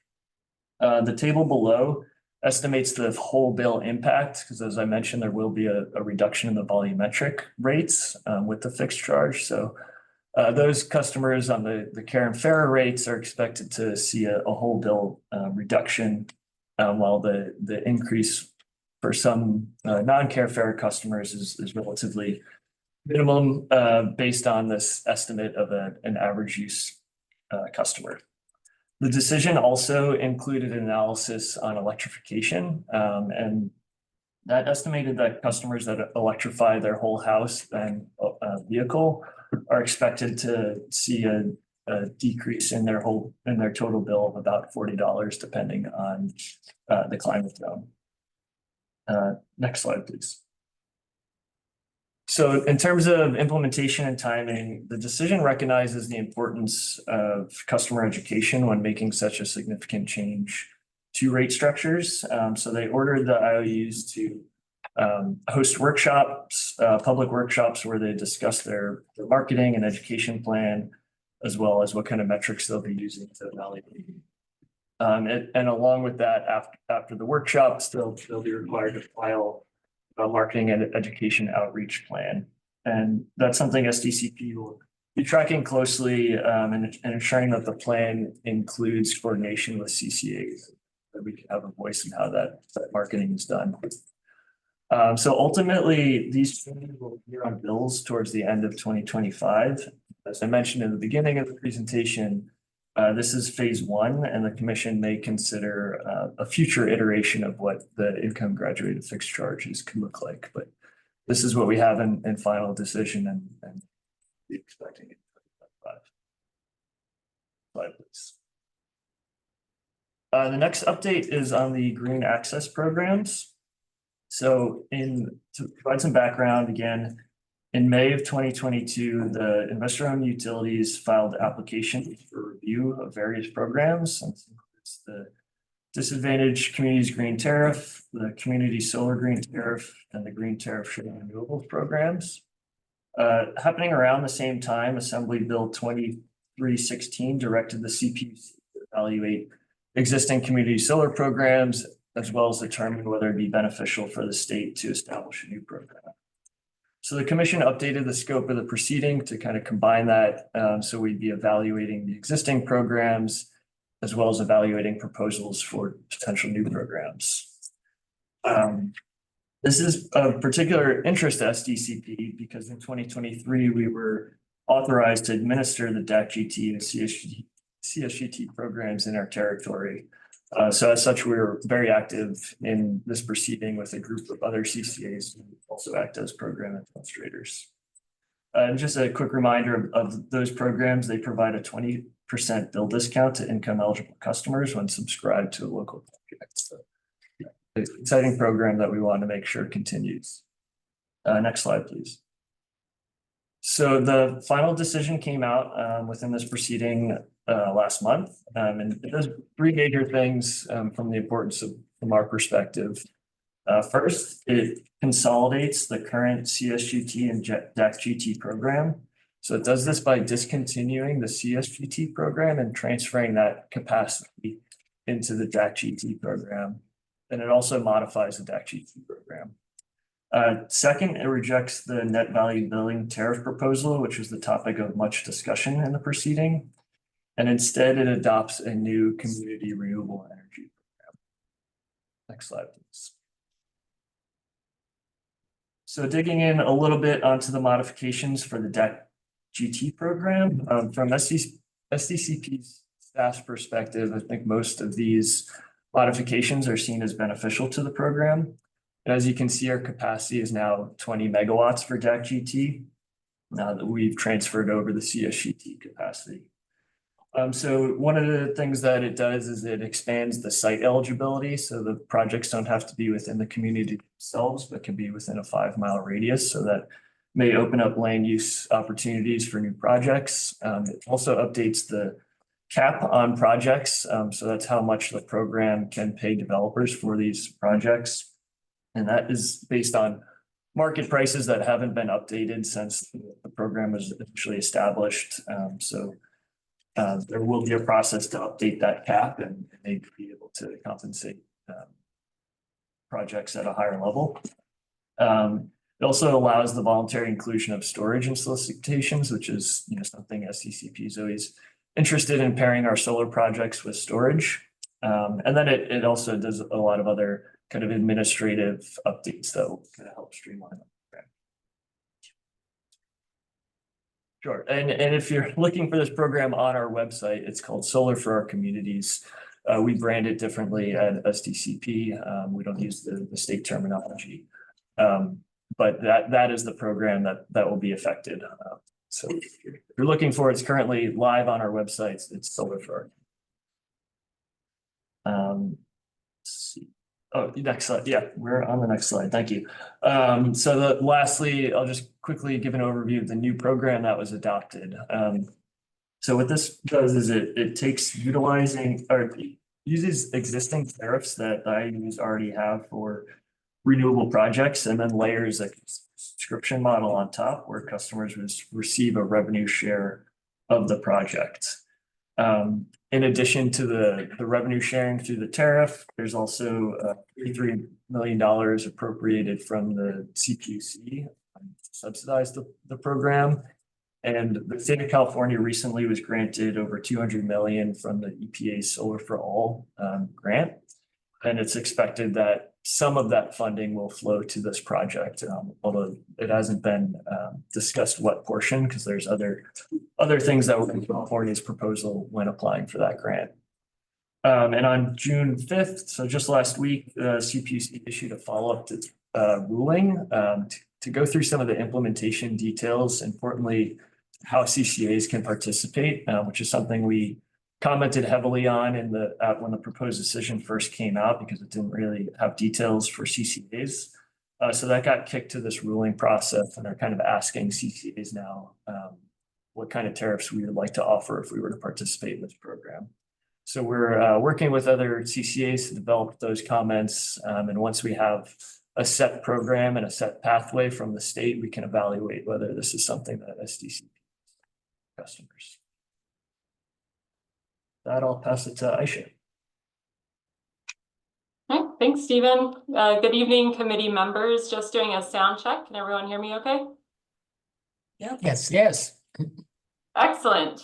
The table below estimates the whole bill impact, because as I mentioned, there will be a reduction in the volumetric rates with the fixed charge. So those customers on the care and fair rates are expected to see a whole bill reduction, while the increase for some non-care fair customers is relatively minimum based on this estimate of an average use customer. The decision also included an analysis on electrification, and that estimated that customers that electrify their whole house and vehicle are expected to see a decrease in their total bill of about $40, depending on the climate zone. Next slide, please. So in terms of implementation and timing, the decision recognizes the importance of customer education when making such a significant change to rate structures. So they ordered the IOUs to host workshops, public workshops where they discuss their marketing and education plan, as well as what kind of metrics they'll be using to evaluate. And along with that, after the workshops, they'll be required to file a marketing and education outreach plan. And that's something SDCP will be tracking closely and ensuring that the plan includes coordination with CCAs, that we can have a voice in how that marketing is done. So ultimately, these changes will appear on bills towards the end of 2025. As I mentioned in the beginning of the presentation, this is phase 1, and the commission may consider a future iteration of what the income graduated fixed charges could look like. But this is what we have in final decision, and be expecting it in 2025. Slide, please. The next update is on the green access programs. So to provide some background again, in May of 2022, the investor-owned utilities filed applications for review of various programs. And this includes the Disadvantaged Communities Green Tariff, the Community Solar Green Tariff, and the Green Tariff Sharing Renewables programs. Happening around the same time, Assembly Bill 2316 directed the CPUC to evaluate existing community solar programs as well as determine whether it'd be beneficial for the state to establish a new program. So the commission updated the scope of the proceeding to kind of combine that. So we'd be evaluating the existing programs as well as evaluating proposals for potential new programs. This is of particular interest to SDCP because in 2023, we were authorized to administer the DAC-GT and CSGT programs in our territory. So as such, we're very active in this proceeding with a group of other CCAs who also act as program administrators. And just a quick reminder of those programs, they provide a 20% bill discount to income eligible customers when subscribed to a local project. So, yeah, it's an exciting program that we want to make sure continues. Next slide, please. So the final decision came out within this proceeding last month, and it does three major things from the importance of from our perspective. First, it consolidates the current CSGT and DAC-GT program. So it does this by discontinuing the CSGT program and transferring that capacity into the DAC-GT program. And it also modifies the DAC-GT program. Second, it rejects the net value billing tariff proposal, which was the topic of much discussion in the proceeding. And instead, it adopts a new community renewable energy program. Next slide, please. So digging in a little bit onto the modifications for the DAC-GT program, from SDCP's staff's perspective, I think most of these modifications are seen as beneficial to the program. And as you can see, our capacity is now 20 megawatts for DAC-GT, now that we've transferred over the CSGT capacity. So one of the things that it does is it expands the site eligibility. So the projects don't have to be within the community themselves, but can be within a 5-mile radius. So that may open up land use opportunities for new projects. It also updates the cap on projects. So that's how much the program can pay developers for these projects. And that is based on market prices that haven't been updated since the program was initially established. There will be a process to update that cap and maybe be able to compensate projects at a higher level. It also allows the voluntary inclusion of storage in solicitations, which is something SDCP is always interested in, pairing our solar projects with storage. And then it also does a lot of other kind of administrative updates that will kind of help streamline the program. Sure, and if you're looking for this program on our website, it's called Solar for Our Communities. We brand it differently at SDCP. We don't use the state terminology, but that is the program that will be affected. So if you're looking for, it's currently live on our website. It's Solar for Our. Let's see. Oh, next slide. Yeah, we're on the next slide. Thank you. Lastly, I'll just quickly give an overview of the new program that was adopted. So what this does is it takes uses existing tariffs that IUs already have for renewable projects and then layers a subscription model on top where customers receive a revenue share of the project. In addition to the revenue sharing through the tariff, there's also $33 million appropriated from the CPUC to subsidize the program. And the state of California recently was granted over $200 million from the EPA's Solar for All grant. And it's expected that some of that funding will flow to this project, although it hasn't been discussed what portion, because there's other things that were in California's proposal when applying for that grant. And on June 5th, so just last week, the CPUC issued a follow-up ruling to go through some of the implementation details, importantly, how CCAs can participate, which is something we commented heavily on when the proposed decision first came out, because it didn't really have details for CCAs. So that got kicked to this ruling process, and they're kind of asking CCAs now what kind of tariffs we would like to offer if we were to participate in this program. So we're working with other CCAs to develop those comments. And once we have a set program and a set pathway from the state, we can evaluate whether this is something that SDCP customers. That I'll pass it to Aisha. Thanks, Stephen. Good evening, committee members. Just doing a sound check. Can everyone hear me okay? Yes, yes. Excellent.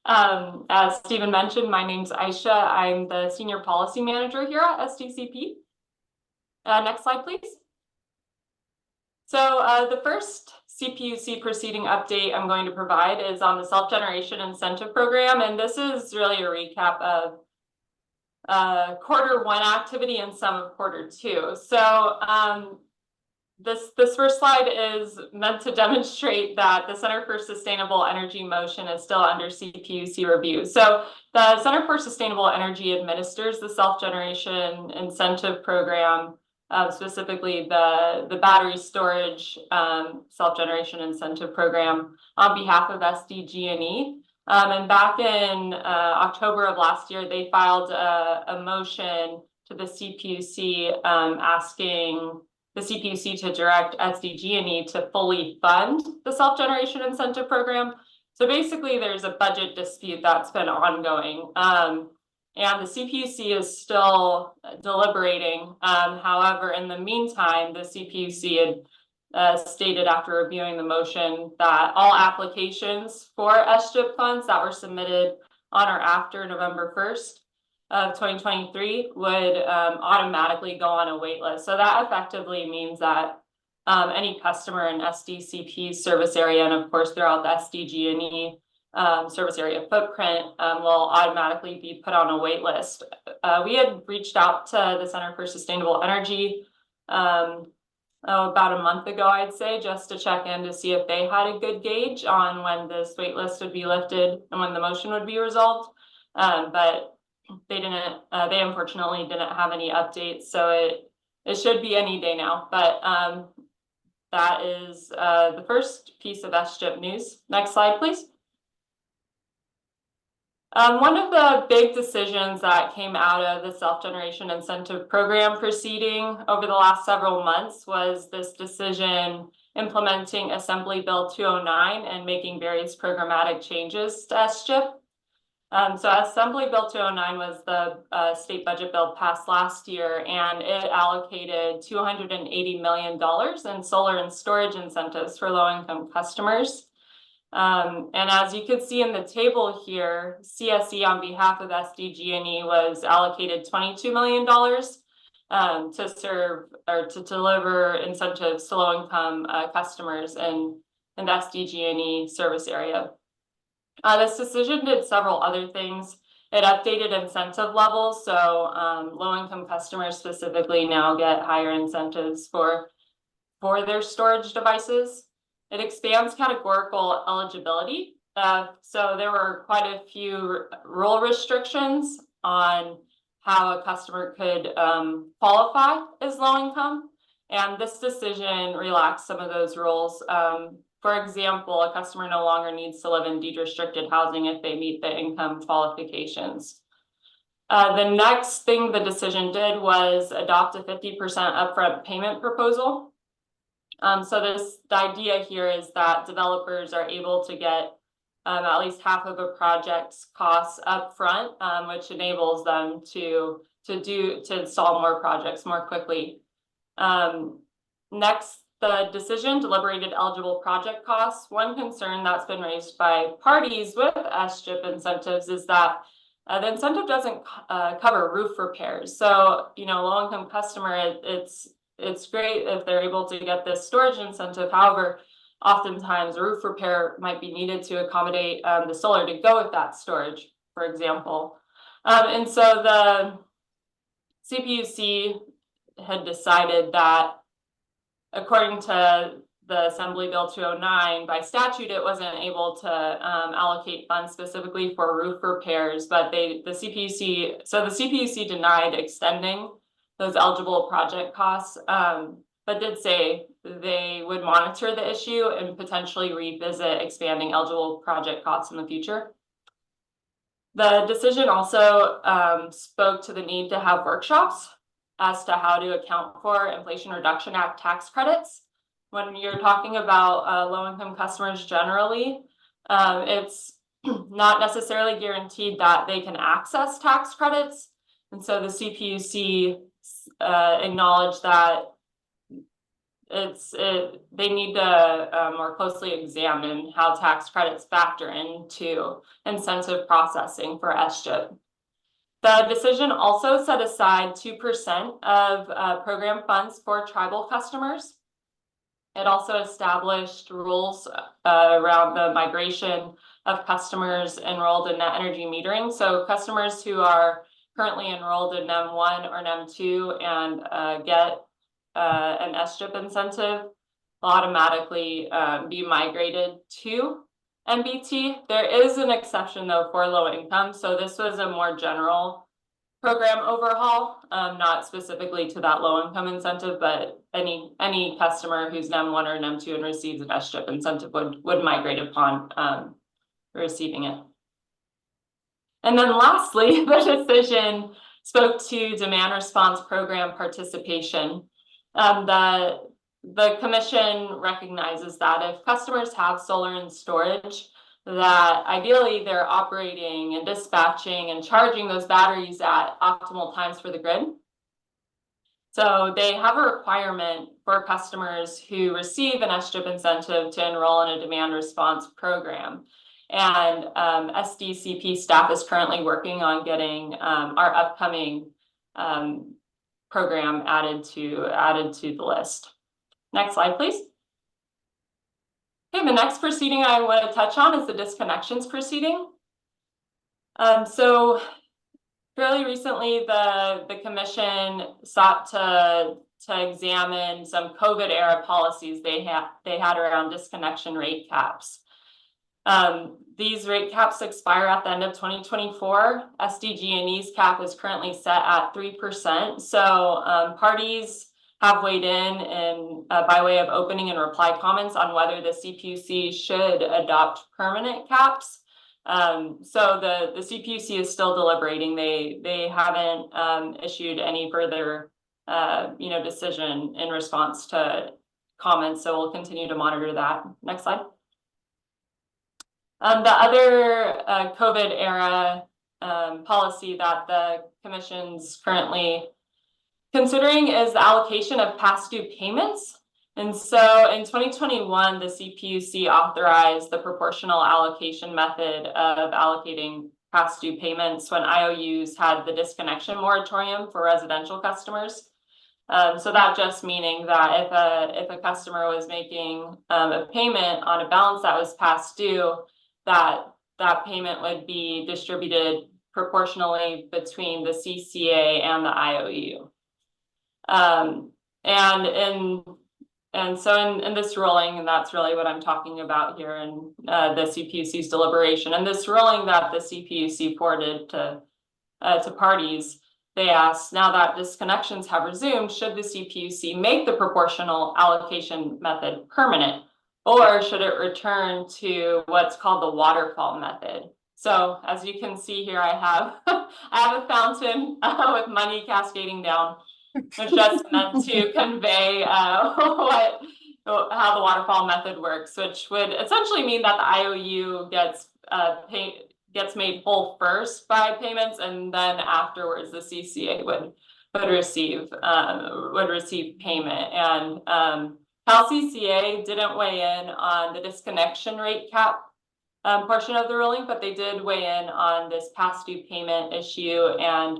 As Stephen mentioned, my name's Aisha. I'm the Senior Policy Manager here at SDCP. Next slide, please. So the first CPUC proceeding update I'm going to provide is on the self-generation incentive program, and this is really a recap of quarter 1 activity and some of quarter 2. So this first slide is meant to demonstrate that the Center for Sustainable Energy motion is still under CPUC review. So the Center for Sustainable Energy administers the self-generation incentive program, specifically the battery storage self-generation incentive program on behalf of SDG&E. And back in October of last year, they filed a motion to the CPUC asking the CPUC to direct SDG&E to fully fund the self-generation incentive program. So basically, there's a budget dispute that's been ongoing. And the CPUC is still deliberating. However, in the meantime, the CPUC had stated after reviewing the motion that all applications for SGIP funds that were submitted on or after November 1st of 2023 would automatically go on a wait list. So that effectively means that any customer in SDCP service area, and of course throughout the SDG&E service area footprint, will automatically be put on a wait list. We had reached out to the Center for Sustainable Energy about a month ago, I'd say, just to check in to see if they had a good gauge on when this wait list would be lifted and when the motion would be resolved. But they didn't, they unfortunately didn't have any updates, so it should be any day now. But that is the first piece of SGIP news. Next slide, please. One of the big decisions that came out of the self-generation incentive program proceeding over the last several months was this decision implementing Assembly Bill 209 and making various programmatic changes to SGIP. So Assembly Bill 209 was the state budget bill passed last year, and it allocated $280 million in solar and storage incentives for low-income customers. And as you can see in the table here, CSE on behalf of SDG&E was allocated $22 million to serve or to deliver incentives to low-income customers in the SDG&E service area. This decision did several other things. It updated incentive levels, so low-income customers specifically now get higher incentives for their storage devices. It expands categorical eligibility. So there were quite a few rule restrictions on how a customer could qualify as low-income, and this decision relaxed some of those rules. For example, a customer no longer needs to live in deed-restricted housing if they meet the income qualifications. The next thing the decision did was adopt a 50% upfront payment proposal. So the idea here is that developers are able to get at least half of a project's costs upfront, which enables them to install more projects more quickly. Next, the decision deliberated eligible project costs. One concern that's been raised by parties with SGIP incentives is that the incentive doesn't cover roof repairs. So, you know, low-income customer, it's great if they're able to get this storage incentive. However, oftentimes roof repair might be needed to accommodate the solar to go with that storage, for example. And so the CPUC had decided that, according to the Assembly Bill 209, by statute, it wasn't able to allocate funds specifically for roof repairs, but the CPUC denied extending those eligible project costs, but did say they would monitor the issue and potentially revisit expanding eligible project costs in the future. The decision also spoke to the need to have workshops as to how to account for Inflation Reduction Act tax credits. When you're talking about low-income customers generally, it's not necessarily guaranteed that they can access tax credits. And so the CPUC acknowledge that they need to more closely examine how tax credits factor into incentive processing for SDCP. The decision also set aside 2% of program funds for tribal customers. It also established rules around the migration of customers enrolled in net energy metering. So customers who are currently enrolled in NEM1 or NEM2 and get an SDCP incentive will automatically be migrated to MBT. There is an exception though for low income. So this was a more general program overhaul, not specifically to that low income incentive, but any customer who's NEM1 or NEM2 and receives an SDCP incentive would migrate upon receiving it. And then lastly, the decision spoke to demand response program participation. The commission recognizes that if customers have solar and storage, that ideally they're operating and dispatching and charging those batteries at optimal times for the grid. So they have a requirement for customers who receive an SDCP incentive to enroll in a demand response program. And SDCP staff is currently working on getting our upcoming program added to the list. Next slide, please. Okay, the next proceeding I want to touch on is the disconnections proceeding. So fairly recently, the commission sought to examine some COVID era policies they had around disconnection rate caps. These rate caps expire at the end of 2024. SDG&E's cap is currently set at 3%. So parties have weighed in by way of opening and reply comments on whether the CPUC should adopt permanent caps. So the CPUC is still deliberating. They haven't issued any further decision in response to comments. So we'll continue to monitor that. Next slide. The other COVID era policy that the commission's currently considering is the allocation of past due payments. And so in 2021, the CPUC authorized the proportional allocation method of allocating past due payments when IOUs had the disconnection moratorium for residential customers. So that just meaning that if a customer was making a payment on a balance that was past due, that payment would be distributed proportionally between the CCA and the IOU. And so in this ruling, and that's really what I'm talking about here in the CPUC's deliberation, and this ruling that the CPUC forwarded to parties, they asked, now that disconnections have resumed, should the CPUC make the proportional allocation method permanent, or should it return to what's called the waterfall method? So as you can see here, I have a fountain with money cascading down, which just meant to convey how the waterfall method works, which would essentially mean that the IOU gets made whole first by payments, and then afterwards the CCA would receive payment. And Cal CCA didn't weigh in on the disconnection rate cap portion of the ruling, but they did weigh in on this past due payment issue and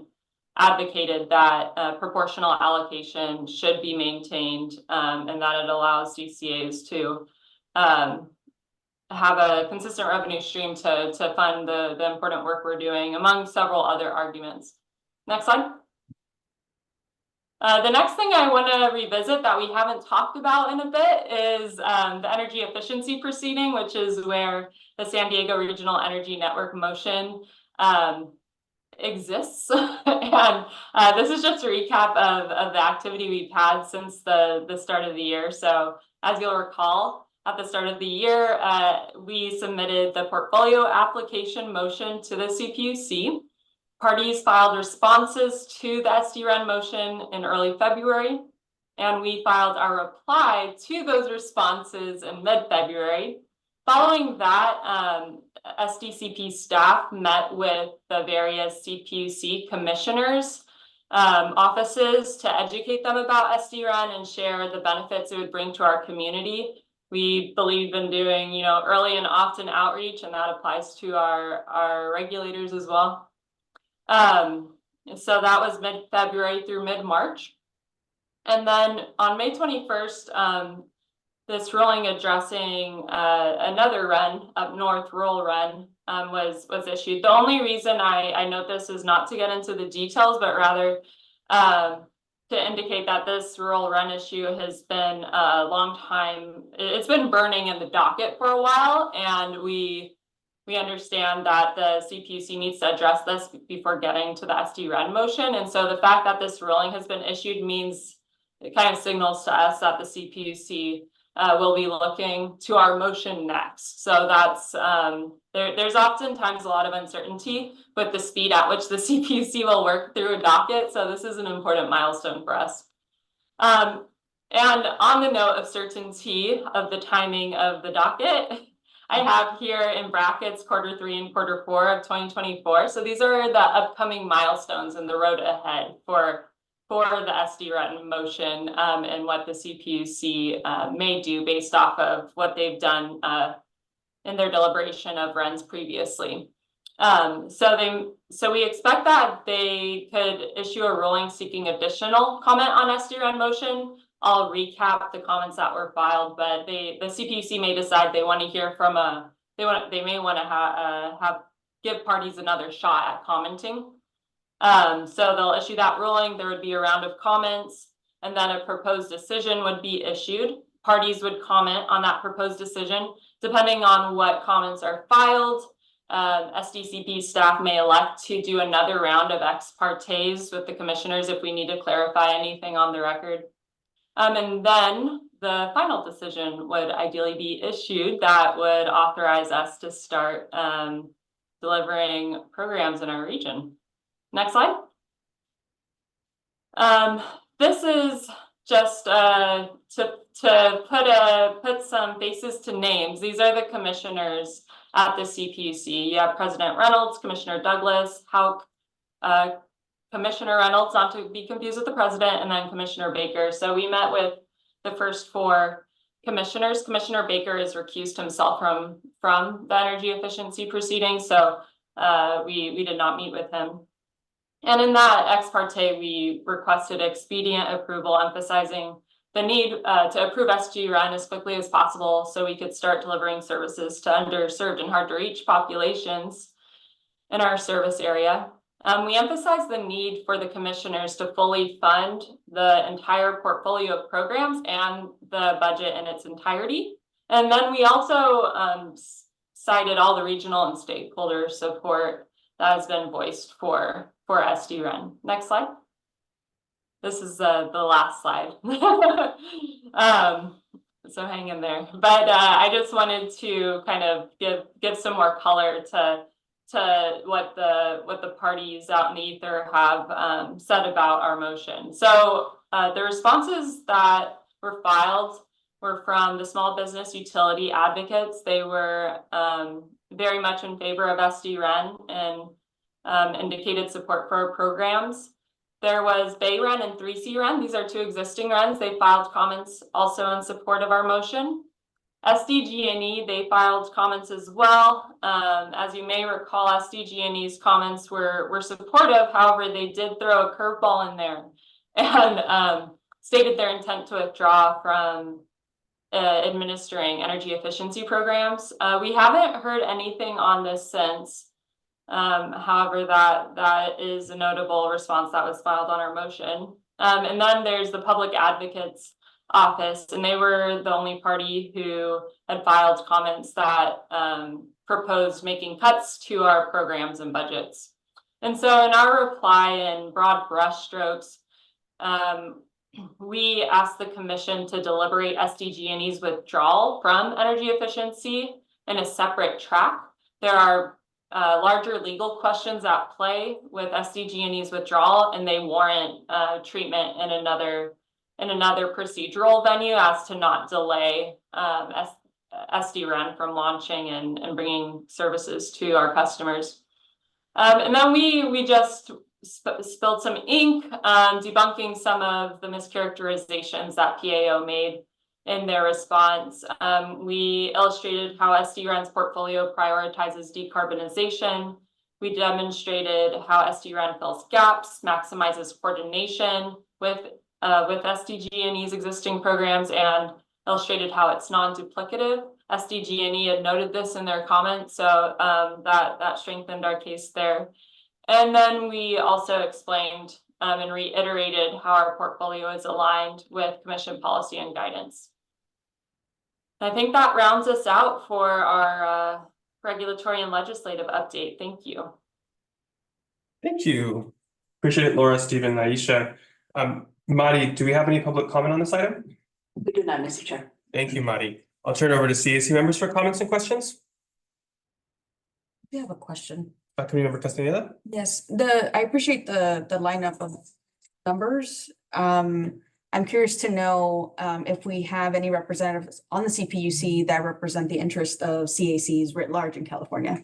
advocated that proportional allocation should be maintained, and that it allows DCAs to have a consistent revenue stream to fund the important work we're doing, among several other arguments. Next slide. The next thing I want to revisit that we haven't talked about in a bit is the energy efficiency proceeding, which is where the San Diego Regional Energy Network motion exists. And this is just a recap of the activity we've had since the start of the year. So as you'll recall, at the start of the year, we submitted the portfolio application motion to the CPUC. Parties filed responses to the SDREN motion in early February, and we filed our reply to those responses in mid-February. Following that, SDCP staff met with the various CPUC commissioners offices to educate them about SDRN and share the benefits it would bring to our community. We believe in doing, early and often outreach, and that applies to our regulators as well. So that was mid-February through mid-March. And then on May 21st, this ruling addressing another run up north, rural run, was issued. The only reason I note this is not to get into the details, but rather to indicate that this rural run issue has been a long time. It's been burning in the docket for a while, and we understand that the CPUC needs to address this before getting to the SDRN motion. And so the fact that this ruling has been issued means it kind of signals to us that the CPUC will be looking to our motion next. So that's there's oftentimes a lot of uncertainty with the speed at which the CPUC will work through a docket. So this is an important milestone for us. And on the note of certainty of the timing of the docket, I have here in brackets quarter 3 and quarter 4 of 2024. So these are the upcoming milestones in the road ahead for the SDRN motion and what the CPUC may do based off of what they've done in their deliberation of RENs previously. So we expect that they could issue a ruling seeking additional comment on SDRN motion. I'll recap the comments that were filed, but the CPUC may decide they want to hear from they may want to give parties another shot at commenting. So they'll issue that ruling. There would be a round of comments, and then a proposed decision would be issued. Parties would comment on that proposed decision. Depending on what comments are filed, SDCP staff may elect to do another round of ex partes with the commissioners if we need to clarify anything on the record. And then the final decision would ideally be issued that would authorize us to start delivering programs in our region. Next slide. This is just to put some faces to names. These are the commissioners at the CPUC. You have President Reynolds, Commissioner Douglas, Hauk, Commissioner Reynolds, not to be confused with the president, and then Commissioner Baker. So we met with the first 4 commissioners. Commissioner Baker has recused himself from the energy efficiency proceedings, so we did not meet with him. And in that ex parte, we requested expedient approval, emphasizing the need to approve SDRN as quickly as possible so we could start delivering services to underserved and hard to reach populations in our service area. We emphasize the need for the commissioners to fully fund the entire portfolio of programs and the budget in its entirety. And then we also cited all the regional and stakeholder support that has been voiced for SDRN. Next slide. This is the last slide. So hang in there. But I just wanted to kind of give some more color to what the parties out in the ether have said about our motion. So the responses that were filed were from the small business utility advocates. They were very much in favor of SDRN and indicated support for our programs. There was Bay Ren and 3C Ren. These are 2 existing Rens. They filed comments also in support of our motion. SDG&E, they filed comments as well. As you may recall, SDG&E's comments were supportive. However, they did throw a curveball in there and stated their intent to withdraw from administering energy efficiency programs. We haven't heard anything on this since. However, that is a notable response that was filed on our motion. And then there's the Public Advocates Office, and they were the only party who had filed comments that proposed making cuts to our programs and budgets. And so in our reply in broad brushstrokes, we asked the commission to deliberate SDG&E's withdrawal from energy efficiency in a separate track. There are larger legal questions at play with SDG&E's withdrawal, and they warrant treatment in another procedural venue as to not delay SDRN from launching and bringing services to our customers. And then we just spilled some ink, debunking some of the mischaracterizations that PAO made in their response. We illustrated how SDRAN's portfolio prioritizes decarbonization. We demonstrated how SDRAN fills gaps, maximizes coordination with SDG&E's existing programs, and illustrated how it's non-duplicative. SDG&E had noted this in their comments, so that strengthened our case there. And then we also explained and reiterated how our portfolio is aligned with Commission policy and guidance. I think that rounds us out for our regulatory and legislative update. Thank you. Thank you. Appreciate it, Laura, Stephen, Aisha. Madi, do we have any public comment on this item? We do not, Mr. Chair. Thank you, Madi. I'll turn it over to CAC members for comments and questions. We have a question. Committee member Castaneda? Yes, I appreciate the lineup of numbers. I'm curious to know if we have any representatives on the CPUC that represent the interest of CACs writ large in California.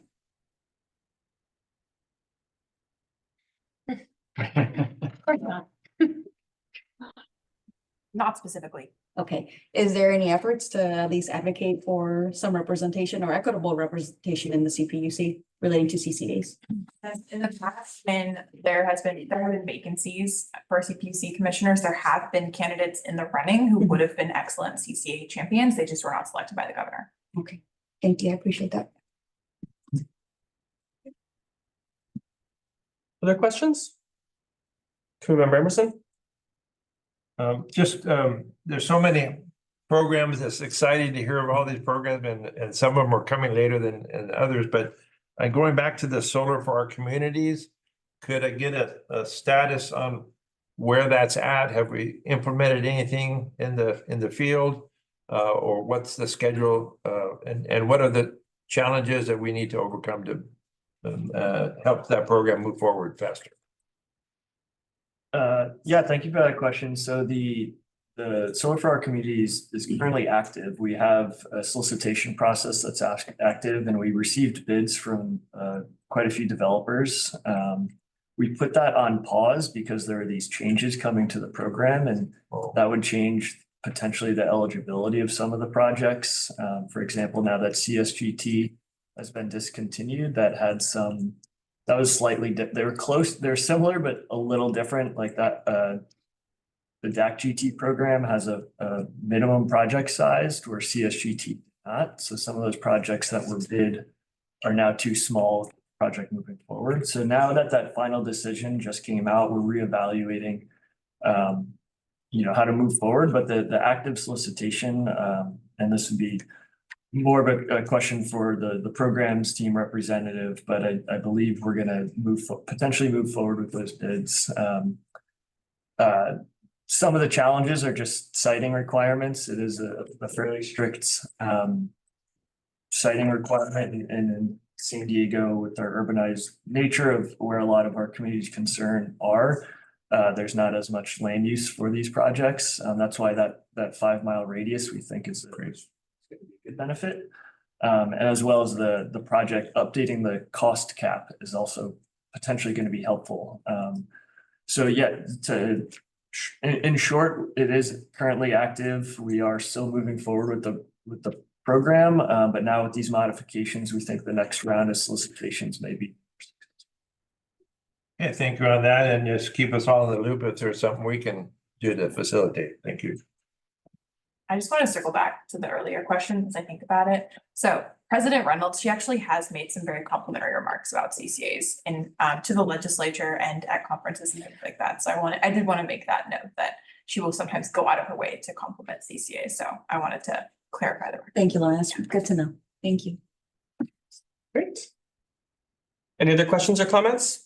Of course not. Not specifically. Okay, is there any efforts to at least advocate for some representation or equitable representation in the CPUC relating to CCAs? In the past, when there have been vacancies for CPUC commissioners, there have been candidates in the running who would have been excellent CCA champions. They just were not selected by the governor. Okay, thank you. I appreciate that. Other questions? Committee member Emerson? There's so many programs. It's exciting to hear of all these programs, and some of them are coming later than others, but going back to the solar for our communities, could I get a status on where that's at? Have we implemented anything in the field? Or what's the schedule? And what are the challenges that we need to overcome to help that program move forward faster? Yeah, thank you for that question. So the Solar for Our Communities is currently active. We have a solicitation process that's active, and we received bids from quite a few developers. We put that on pause because there are these changes coming to the program, and that would change potentially the eligibility of some of the projects. For example, now that CSGT has been discontinued, that was slightly, they were close, they're similar, but a little different, like that. The DAC GT program has a minimum project size where CSGT did not. So some of those projects that were bid are now too small project moving forward. So now that final decision just came out, we're reevaluating how to move forward, but the active solicitation, and this would be more of a question for the programs team representative, but I believe we're gonna potentially move forward with those bids. Some of the challenges are just siting requirements. It is a fairly strict siting requirement in San Diego with our urbanized nature of where a lot of our communities concern are. There's not as much land use for these projects. That's why that 5 mile radius we think is a good benefit. As well as the project updating the cost cap is also potentially going to be helpful. So yeah, in short, it is currently active. We are still moving forward with the program, but now with these modifications, we think the next round of solicitations may be. Yeah, thank you on that, and just keep us all in the loop if there's something we can do to facilitate. Thank you. I just want to circle back to the earlier question as I think about it. So President Reynolds, she actually has made some very complimentary remarks about CCAs and to the legislature and at conferences and things like that. So I did want to make that note that she will sometimes go out of her way to compliment CCAs. So I wanted to clarify that. Thank you, Laura. That's good to know. Thank you. Great. Any other questions or comments?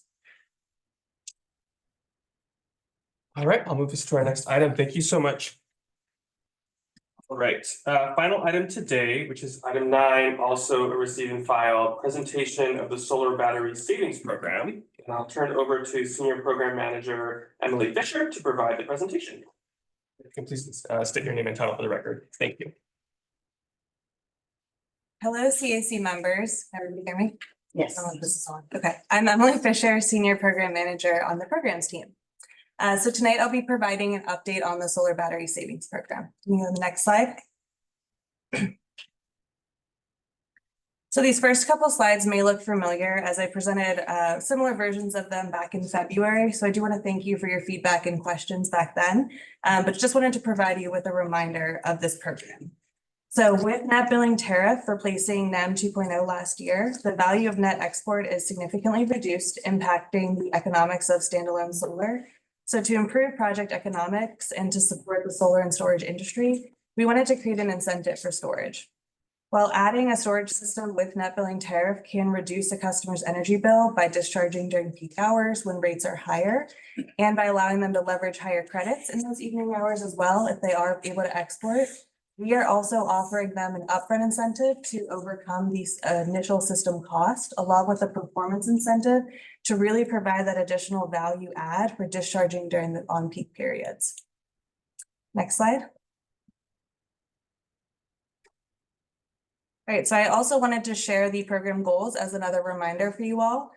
All right, I'll move us to our next item. Thank you so much. All right, final item today, which is item 9, also a receive and file presentation of the solar battery savings program. And I'll turn it over to Senior Program Manager Emily Fisher to provide the presentation. You can please state your name and title for the record. Thank you. Hello, CAC members. Everybody hear me? Yes. This is on. Okay, I'm Emily Fisher, Senior Program Manager on the programs team. So tonight I'll be providing an update on the solar battery savings program. Can you go to the next slide? So these first couple slides may look familiar as I presented similar versions of them back in February. So I do want to thank you for your feedback and questions back then, but just wanted to provide you with a reminder of this program. So with net billing tariff replacing NEM 2.0 last year, the value of net export is significantly reduced, impacting the economics of standalone solar. So to improve project economics and to support the solar and storage industry, we wanted to create an incentive for storage. While adding a storage system with net billing tariff can reduce a customer's energy bill by discharging during peak hours when rates are higher, and by allowing them to leverage higher credits in those evening hours as well if they are able to export, we are also offering them an upfront incentive to overcome these initial system cost, along with a performance incentive to really provide that additional value add for discharging during the on-peak periods. Next slide. All right, so I also wanted to share the program goals as another reminder for you all.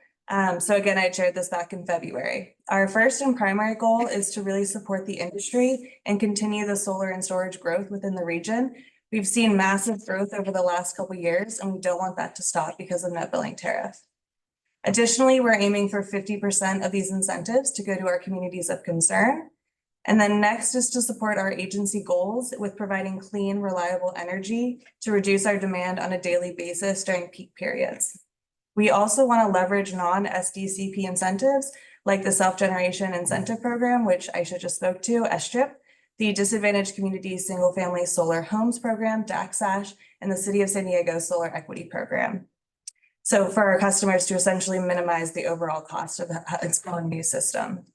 So again, I shared this back in February. Our first and primary goal is to really support the industry and continue the solar and storage growth within the region. We've seen massive growth over the last couple of years, and we don't want that to stop because of net billing tariff. Additionally, we're aiming for 50% of these incentives to go to our communities of concern. And then next is to support our agency goals with providing clean, reliable energy to reduce our demand on a daily basis during peak periods. We also want to leverage non-SDCP incentives like the Self-Generation Incentive Program, which Aisha just spoke to, SDCP, the Disadvantaged Communities Single Family Solar Homes Program, DACSASH, and the City of San Diego Solar Equity Program. So for our customers to essentially minimize the overall cost of installing a new system.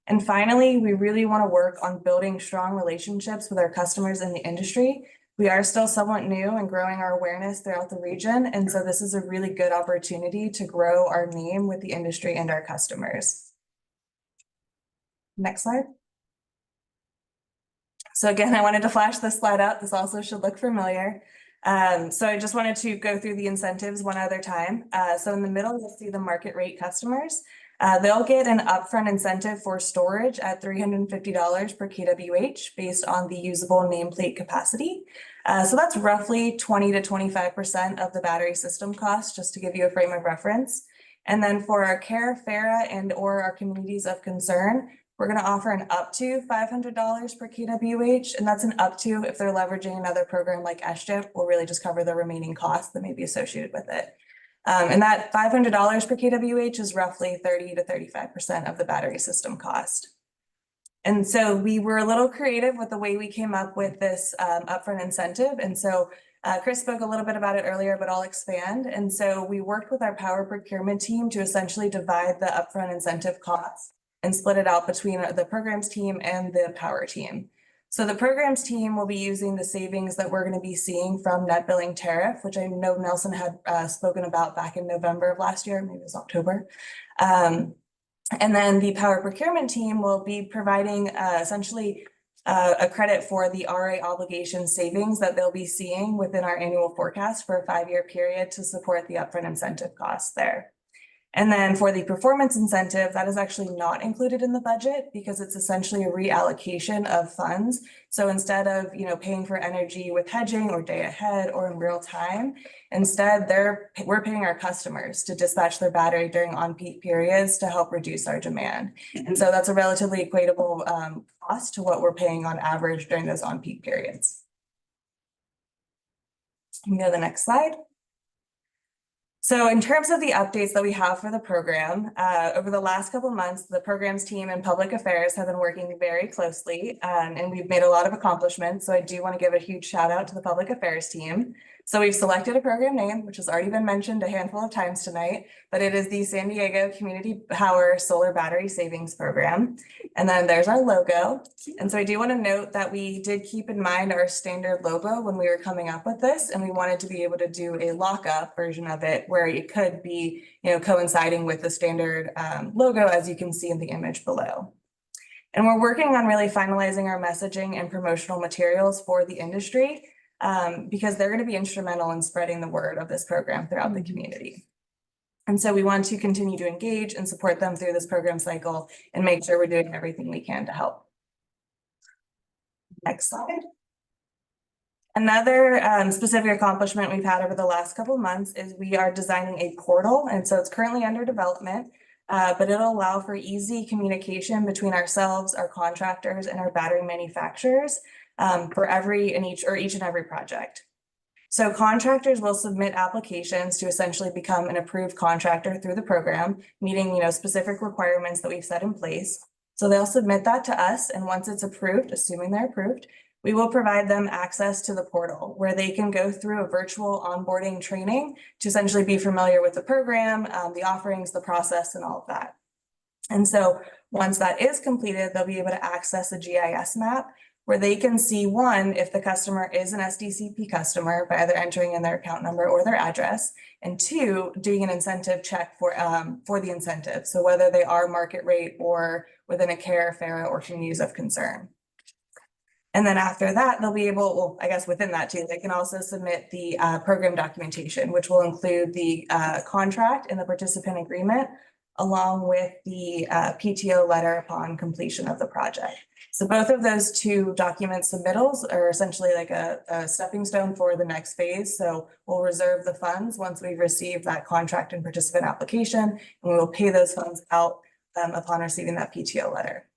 And finally, we really want to work on building strong relationships with our customers in the industry. We are still somewhat new and growing our awareness throughout the region. And so this is a really good opportunity to grow our name with the industry and our customers. Next slide. So again, I wanted to flash this slide out. This also should look familiar. So I just wanted to go through the incentives one other time. So in the middle, you'll see the market rate customers. They'll get an upfront incentive for storage at $350 per kWh based on the usable nameplate capacity. So that's roughly 20 to 25% of the battery system cost, just to give you a frame of reference. And then for our CARE, FARA, and or our communities of concern, we're going to offer an up to $500 per kWh, and that's an up to if they're leveraging another program like SDCP. We'll really just cover the remaining costs that may be associated with it. And that $500 per kWh is roughly 30 to 35% of the battery system cost. And so we were a little creative with the way we came up with this upfront incentive. And so Chris spoke a little bit about it earlier, but I'll expand. And so we worked with our power procurement team to essentially divide the upfront incentive costs and split it out between the programs team and the power team. So the programs team will be using the savings that we're going to be seeing from net billing tariff, which I know Nelson had spoken about back in November of last year, maybe it was October. And then the power procurement team will be providing essentially a credit for the RA obligation savings that they'll be seeing within our annual forecast for a 5-year period to support the upfront incentive costs there. And then for the performance incentive, that is actually not included in the budget because it's essentially a reallocation of funds. So instead of, paying for energy with hedging or day ahead or in real time, instead we're paying our customers to dispatch their battery during on-peak periods to help reduce our demand. And so that's a relatively equatable cost to what we're paying on average during those on-peak periods. You can go to the next slide. So in terms of the updates that we have for the program, over the last couple of months, the programs team and public affairs have been working very closely, and we've made a lot of accomplishments. So I do want to give a huge shout out to the public affairs team. So we've selected a program name, which has already been mentioned a handful of times tonight, but it is the San Diego Community Power Solar Battery Savings Program. And then there's our logo. And so I do want to note that we did keep in mind our standard logo when we were coming up with this, and we wanted to be able to do a lockup version of it where it could be, coinciding with the standard logo, as you can see in the image below. And we're working on really finalizing our messaging and promotional materials for the industry because they're going to be instrumental in spreading the word of this program throughout the community. And so we want to continue to engage and support them through this program cycle and make sure we're doing everything we can to help. Next slide. Another specific accomplishment we've had over the last couple of months is we are designing a portal, and so it's currently under development, but it'll allow for easy communication between ourselves, our contractors, and our battery manufacturers for each and every project. So contractors will submit applications to essentially become an approved contractor through the program, meeting specific requirements that we've set in place. So they'll submit that to us, and once it's approved, assuming they're approved, we will provide them access to the portal where they can go through a virtual onboarding training to essentially be familiar with the program, the offerings, the process, and all of that. And so once that is completed, they'll be able to access a GIS map where they can see, one, if the customer is an SDCP customer by either entering in their account number or their address, and two, doing an incentive check for the incentive. So whether they are market rate or within a CARE, FARA, or communities of concern. And then after that, they'll be able, well, I guess within that too, they can also submit the program documentation, which will include the contract and the participant agreement, along with the PTO letter upon completion of the project. So both of those two document submittals are essentially like a stepping stone for the next phase. So we'll reserve the funds once we've received that contract and participant application, and we will pay those funds out upon receiving that PTO letter.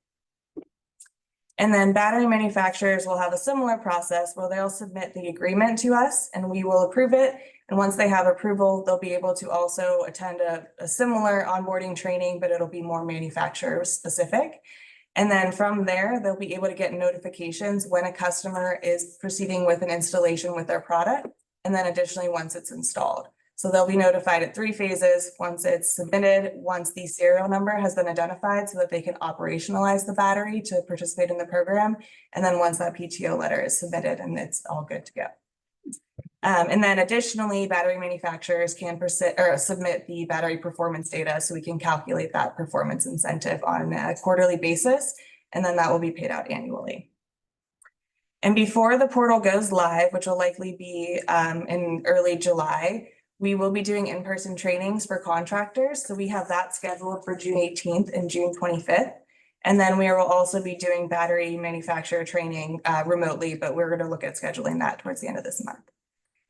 And then battery manufacturers will have a similar process where they'll submit the agreement to us and we will approve it. And once they have approval, they'll be able to also attend a similar onboarding training, but it'll be more manufacturer specific. And then from there, they'll be able to get notifications when a customer is proceeding with an installation with their product. And then additionally, once it's installed. So they'll be notified at 3 phases, once it's submitted, once the serial number has been identified so that they can operationalize the battery to participate in the program. And then once that PTO letter is submitted and it's all good to go. And then additionally, battery manufacturers can submit the battery performance data so we can calculate that performance incentive on a quarterly basis, and then that will be paid out annually. And before the portal goes live, which will likely be in early July, we will be doing in-person trainings for contractors. So we have that scheduled for June 18th and June 25th. And then we will also be doing battery manufacturer training remotely, but we're going to look at scheduling that towards the end of this month.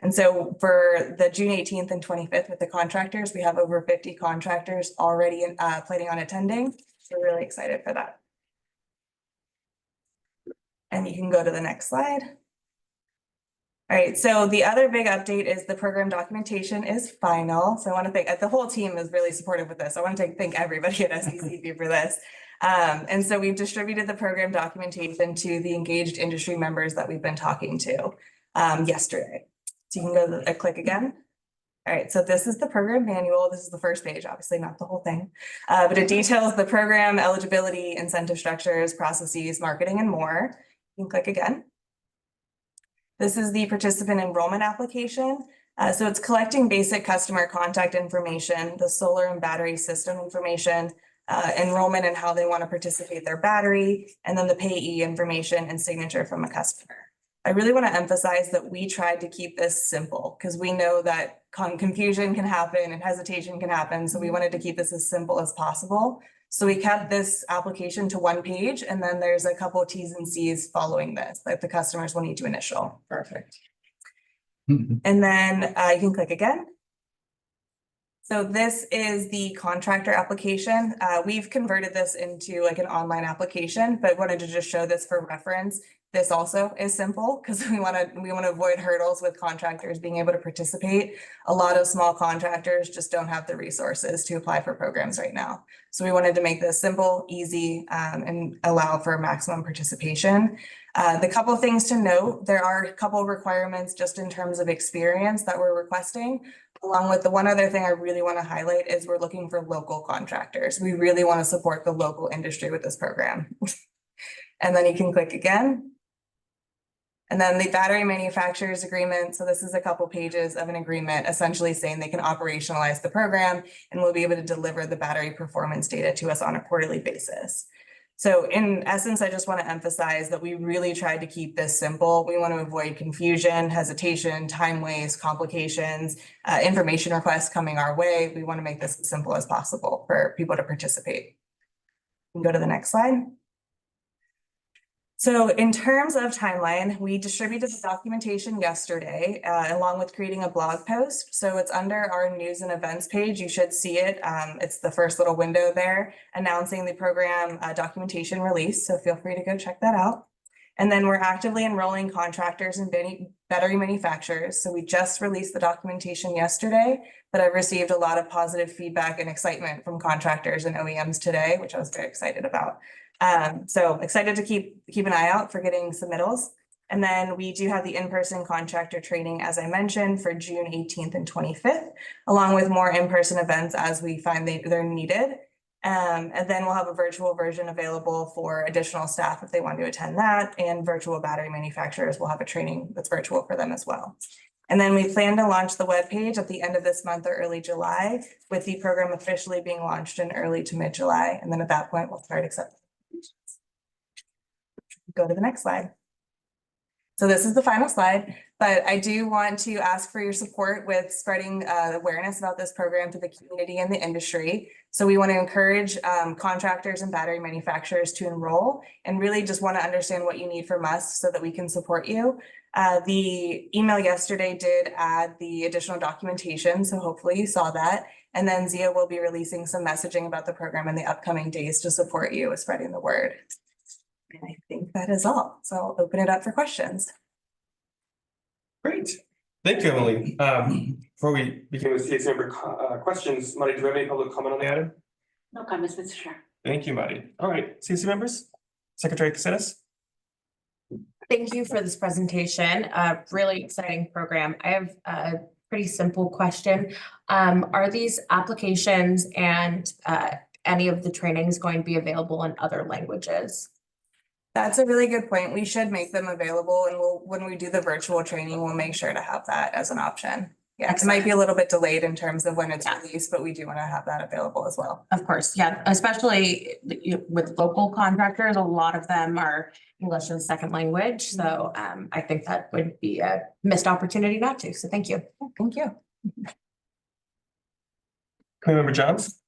And so for the June 18th and 25th with the contractors, we have over 50 contractors already planning on attending. So we're really excited for that. And you can go to the next slide. All right, so the other big update is the program documentation is final. So I want to thank, the whole team is really supportive with this. I want to thank everybody at SDCP for this. And so we've distributed the program documentation to the engaged industry members that we've been talking to yesterday. So you can go click again. All right, so this is the program manual. This is the first page, obviously not the whole thing, but it details the program, eligibility, incentive structures, processes, marketing, and more. You can click again. This is the participant enrollment application. So it's collecting basic customer contact information, the solar and battery system information, enrollment and how they want to participate their battery, and then the payee information and signature from a customer. I really want to emphasize that we tried to keep this simple because we know that confusion can happen and hesitation can happen. So we wanted to keep this as simple as possible. So we kept this application to 1 page, and then there's a couple of T's and C's following this that the customers will need to initial. Perfect. And then you can click again. So this is the contractor application. We've converted this into like an online application, but wanted to just show this for reference. This also is simple because we want to avoid hurdles with contractors being able to participate. A lot of small contractors just don't have the resources to apply for programs right now. So we wanted to make this simple, easy, and allow for maximum participation. The couple of things to note, there are a couple of requirements just in terms of experience that we're requesting. Along with the one other thing I really want to highlight is we're looking for local contractors. We really want to support the local industry with this program. And then you can click again. And then the battery manufacturers agreement. So this is a couple pages of an agreement essentially saying they can operationalize the program and we'll be able to deliver the battery performance data to us on a quarterly basis. So in essence, I just want to emphasize that we really tried to keep this simple. We want to avoid confusion, hesitation, time waste, complications, information requests coming our way. We want to make this as simple as possible for people to participate. We can go to the next slide. So in terms of timeline, we distributed the documentation yesterday, along with creating a blog post. So it's under our news and events page. You should see it. It's the first little window there announcing the program documentation release. So feel free to go check that out. And then we're actively enrolling contractors and battery manufacturers. So we just released the documentation yesterday, but I've received a lot of positive feedback and excitement from contractors and OEMs today, which I was very excited about. So excited to keep an eye out for getting submittals. And then we do have the in-person contractor training, as I mentioned, for June 18th and 25th, along with more in-person events as we find they're needed. And then we'll have a virtual version available for additional staff if they want to attend that, and virtual battery manufacturers will have a training that's virtual for them as well. And then we plan to launch the webpage at the end of this month or early July, with the program officially being launched in early to mid-July. And then at that point, we'll start accepting. Go to the next slide. So this is the final slide, but I do want to ask for your support with spreading awareness about this program to the community and the industry. So we want to encourage contractors and battery manufacturers to enroll, and really just want to understand what you need from us so that we can support you. The email yesterday did add the additional documentation, so hopefully you saw that. And then Zia will be releasing some messaging about the program in the upcoming days to support you with spreading the word. And I think that is all. So I'll open it up for questions. Great. Thank you, Emily. Before we begin with CAC member questions, Marty, do you have any public comment on the item? No comments, Mr. Chair. Thank you, Marty. All right, CAC members, Secretary Caceres. Thank you for this presentation. Really exciting program. I have a pretty simple question. Are these applications and any of the trainings going to be available in other languages? That's a really good point. We should make them available, and when we do the virtual training, we'll make sure to have that as an option. Yeah, it might be a little bit delayed in terms of when it's released, but we do want to have that available as well. Of course, yeah, especially with local contractors, a lot of them are English as a second language. So I think that would be a missed opportunity not to. So thank you. Thank you. Member Johns.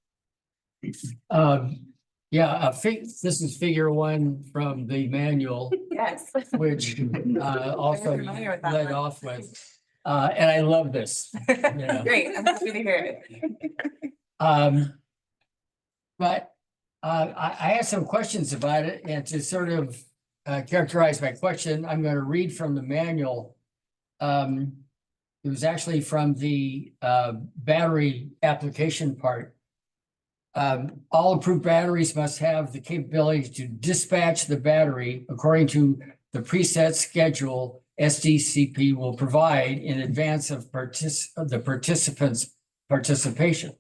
Yeah, this is figure 1 from the manual. Yes. Which also familiar with that led one. off with. And I love this. Yeah. Great, I'm happy to hear it. But I have some questions about it, and to sort of characterize my question, I'm going to read from the manual. It was actually from the battery application part. All approved batteries must have the capability to dispatch the battery according to the preset schedule SDCP will provide in advance of the participants' participation.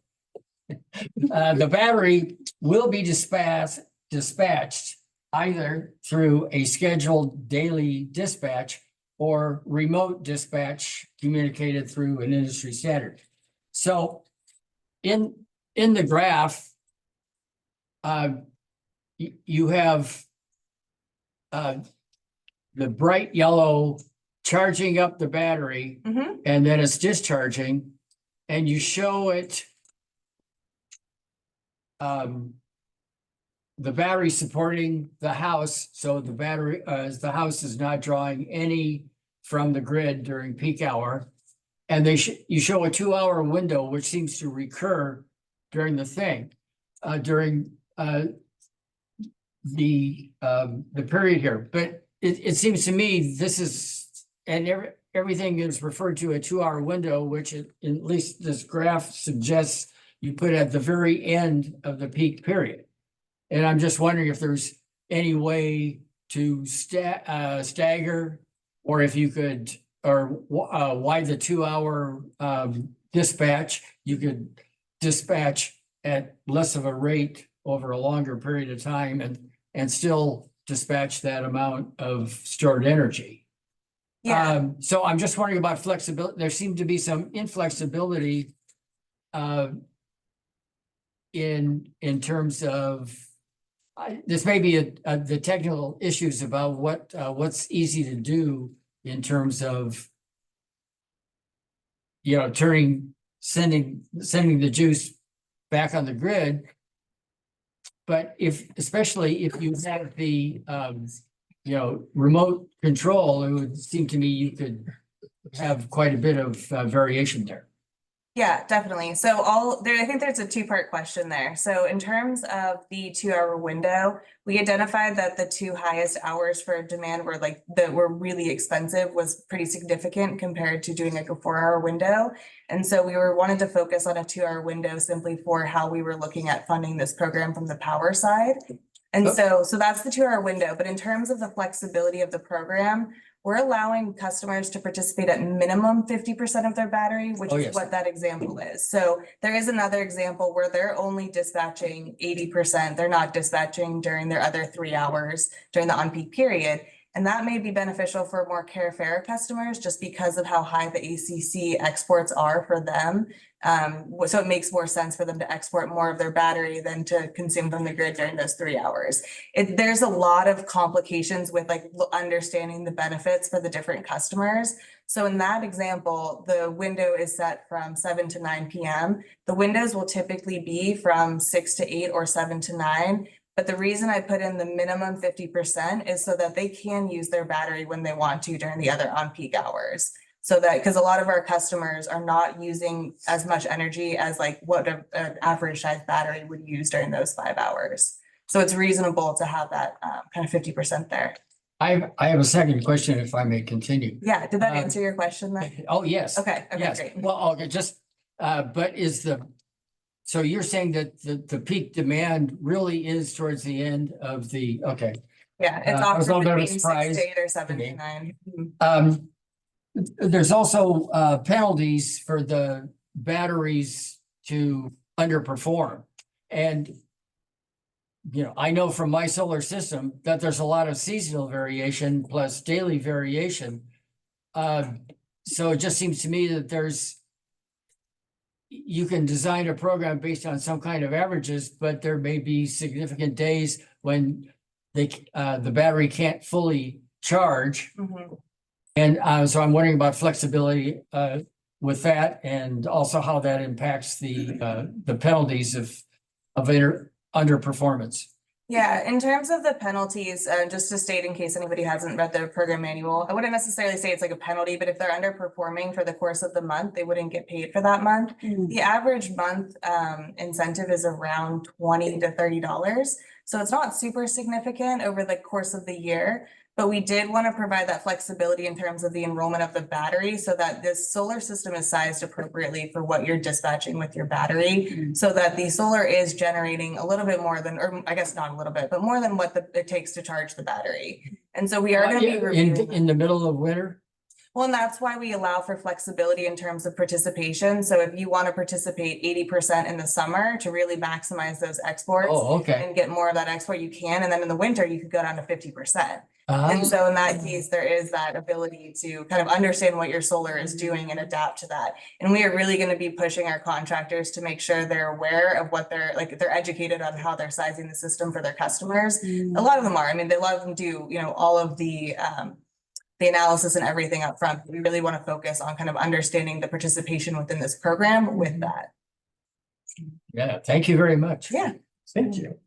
The battery will be dispatched either through a scheduled daily dispatch or remote dispatch communicated through an industry standard. So in the graph, you have the bright yellow charging up the battery, and then it's discharging, and you show it the battery supporting the house, so the battery the house is not drawing any from the grid during peak hour, and you show a 2-hour window which seems to recur during the thing during the period here. But it seems to me this is, and everything is referred to a 2-hour window, which at least this graph suggests you put at the very end of the peak period. And I'm just wondering if there's any way to stagger, or if you could, or why the 2-hour dispatch, you could dispatch at less of a rate over a longer period of time and still dispatch that amount of stored energy. Yeah. So I'm just wondering about flexibility. There seemed to be some inflexibility in terms of this may be the technical issues about what's easy to do in terms of, you know, sending the juice back on the grid. But especially if you have the, you know, remote control, it would seem to me you could have quite a bit of variation there. Yeah, definitely. So I think there's a two-part question there. So in terms of the 2-hour window, we identified that the 2 highest hours for demand were really expensive, was pretty significant compared to doing like a 4-hour window. And so we wanted to focus on a 2-hour window simply for how we were looking at funding this program from the power side. And so that's the 2-hour window. But in terms of the flexibility of the program, we're allowing customers to participate at minimum 50% of their battery, which is what that example is. So there is another example where they're only dispatching 80%. They're not dispatching during their other 3 hours during the on-peak period. And that may be beneficial for more care-fair customers just because of how high the ACC exports are for them. So it makes more sense for them to export more of their battery than to consume from the grid during those 3 hours. There's a lot of complications with like understanding the benefits for the different customers. So in that example, the window is set from 7 to 9 p.m. The windows will typically be from 6 to 8 or 7 to 9. But the reason I put in the minimum 50% is so that they can use their battery when they want to during the other on-peak hours. So that, because a lot of our customers are not using as much energy as like what an average size battery would use during those 5 hours. So it's reasonable to have that kind of 50% there. I have a second question, if I may continue. Yeah, did that answer your question then? Oh, yes. Okay, Yes. great. Well, okay, but so you're saying that the peak demand really is towards the end of okay. Yeah, it's I was a often little bit between 6 surprised. to 8 or 7 to 9. There's also penalties for the batteries to underperform. And, you know, I know from my solar system that there's a lot of seasonal variation plus daily variation. So it just seems to me that you can design a program based on some kind of averages, but there may be significant days when the battery can't fully charge. And so I'm wondering about flexibility with that, and also how that impacts the penalties of underperformance. Yeah, in terms of the penalties, just to state in case anybody hasn't read the program manual, I wouldn't necessarily say it's like a penalty, but if they're underperforming for the course of the month, they wouldn't get paid for that month. The average month incentive is around $20 to $30. So it's not super significant over the course of the year. But we did want to provide that flexibility in terms of the enrollment of the battery so that this solar system is sized appropriately for what you're dispatching with your battery. So that the solar is generating a little bit more than, or I guess not a little bit, but more than what it takes to charge the battery. And so we are going to be reviewing in the middle of winter. Well, and that's why we allow for flexibility in terms of participation. So if you want to participate 80% in the summer to really maximize those exports and get more of that export, you can. And then in the winter, you could go down to 50%. And so in that case, there is that ability to kind of understand what your solar is doing and adapt to that. And we are really going to be pushing our contractors to make sure they're aware of what they're educated on how they're sizing the system for their customers. A lot of them are. I mean, a lot of them do, you know, all of the analysis and everything up front. We really want to focus on kind of understanding the participation within this program with that. Yeah, thank you very much. Yeah. Thank you.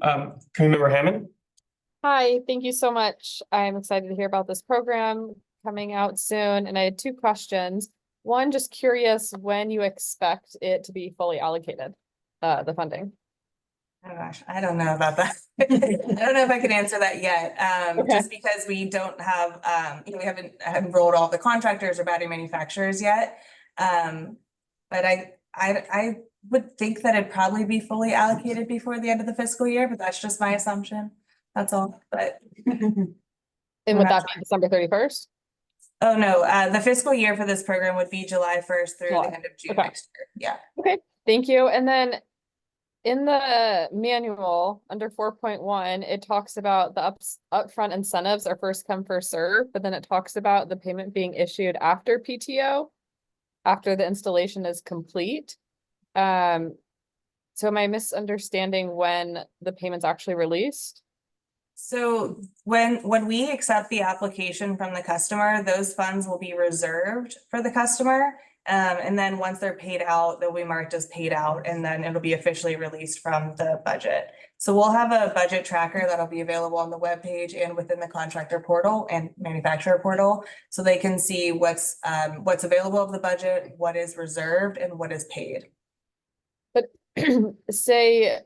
Committeemember Hammond? Hi, thank you so much. I'm excited to hear about this program coming out soon. And I had 2 questions. One, just curious when you expect it to be fully allocated, the funding. Oh gosh, I don't know about that. I don't know if I can answer that yet. Just because we don't have, you know, we haven't enrolled all the contractors or battery manufacturers yet. But I would think that it'd probably be fully allocated before the end of the fiscal year, but that's just my assumption. That's all, but. And would that be December 31st? Oh, no, the fiscal year for this program would be July 1st through the end of June next year. Yeah. Okay, thank you. And then in the manual under 4.1, it talks about the upfront incentives are first come, first serve, but then it talks about the payment being issued after PTO, after the installation is complete. So So am I misunderstanding when the payment's actually released? So when we accept the application from the customer, those funds will be reserved for the customer. And then once they're paid out, they'll be marked as paid out, and then it'll be officially released from the budget. So we'll have a budget tracker that'll be available on the webpage and within the contractor portal and manufacturer portal. So they can see what's available of the budget, what is reserved, and what is paid. But say,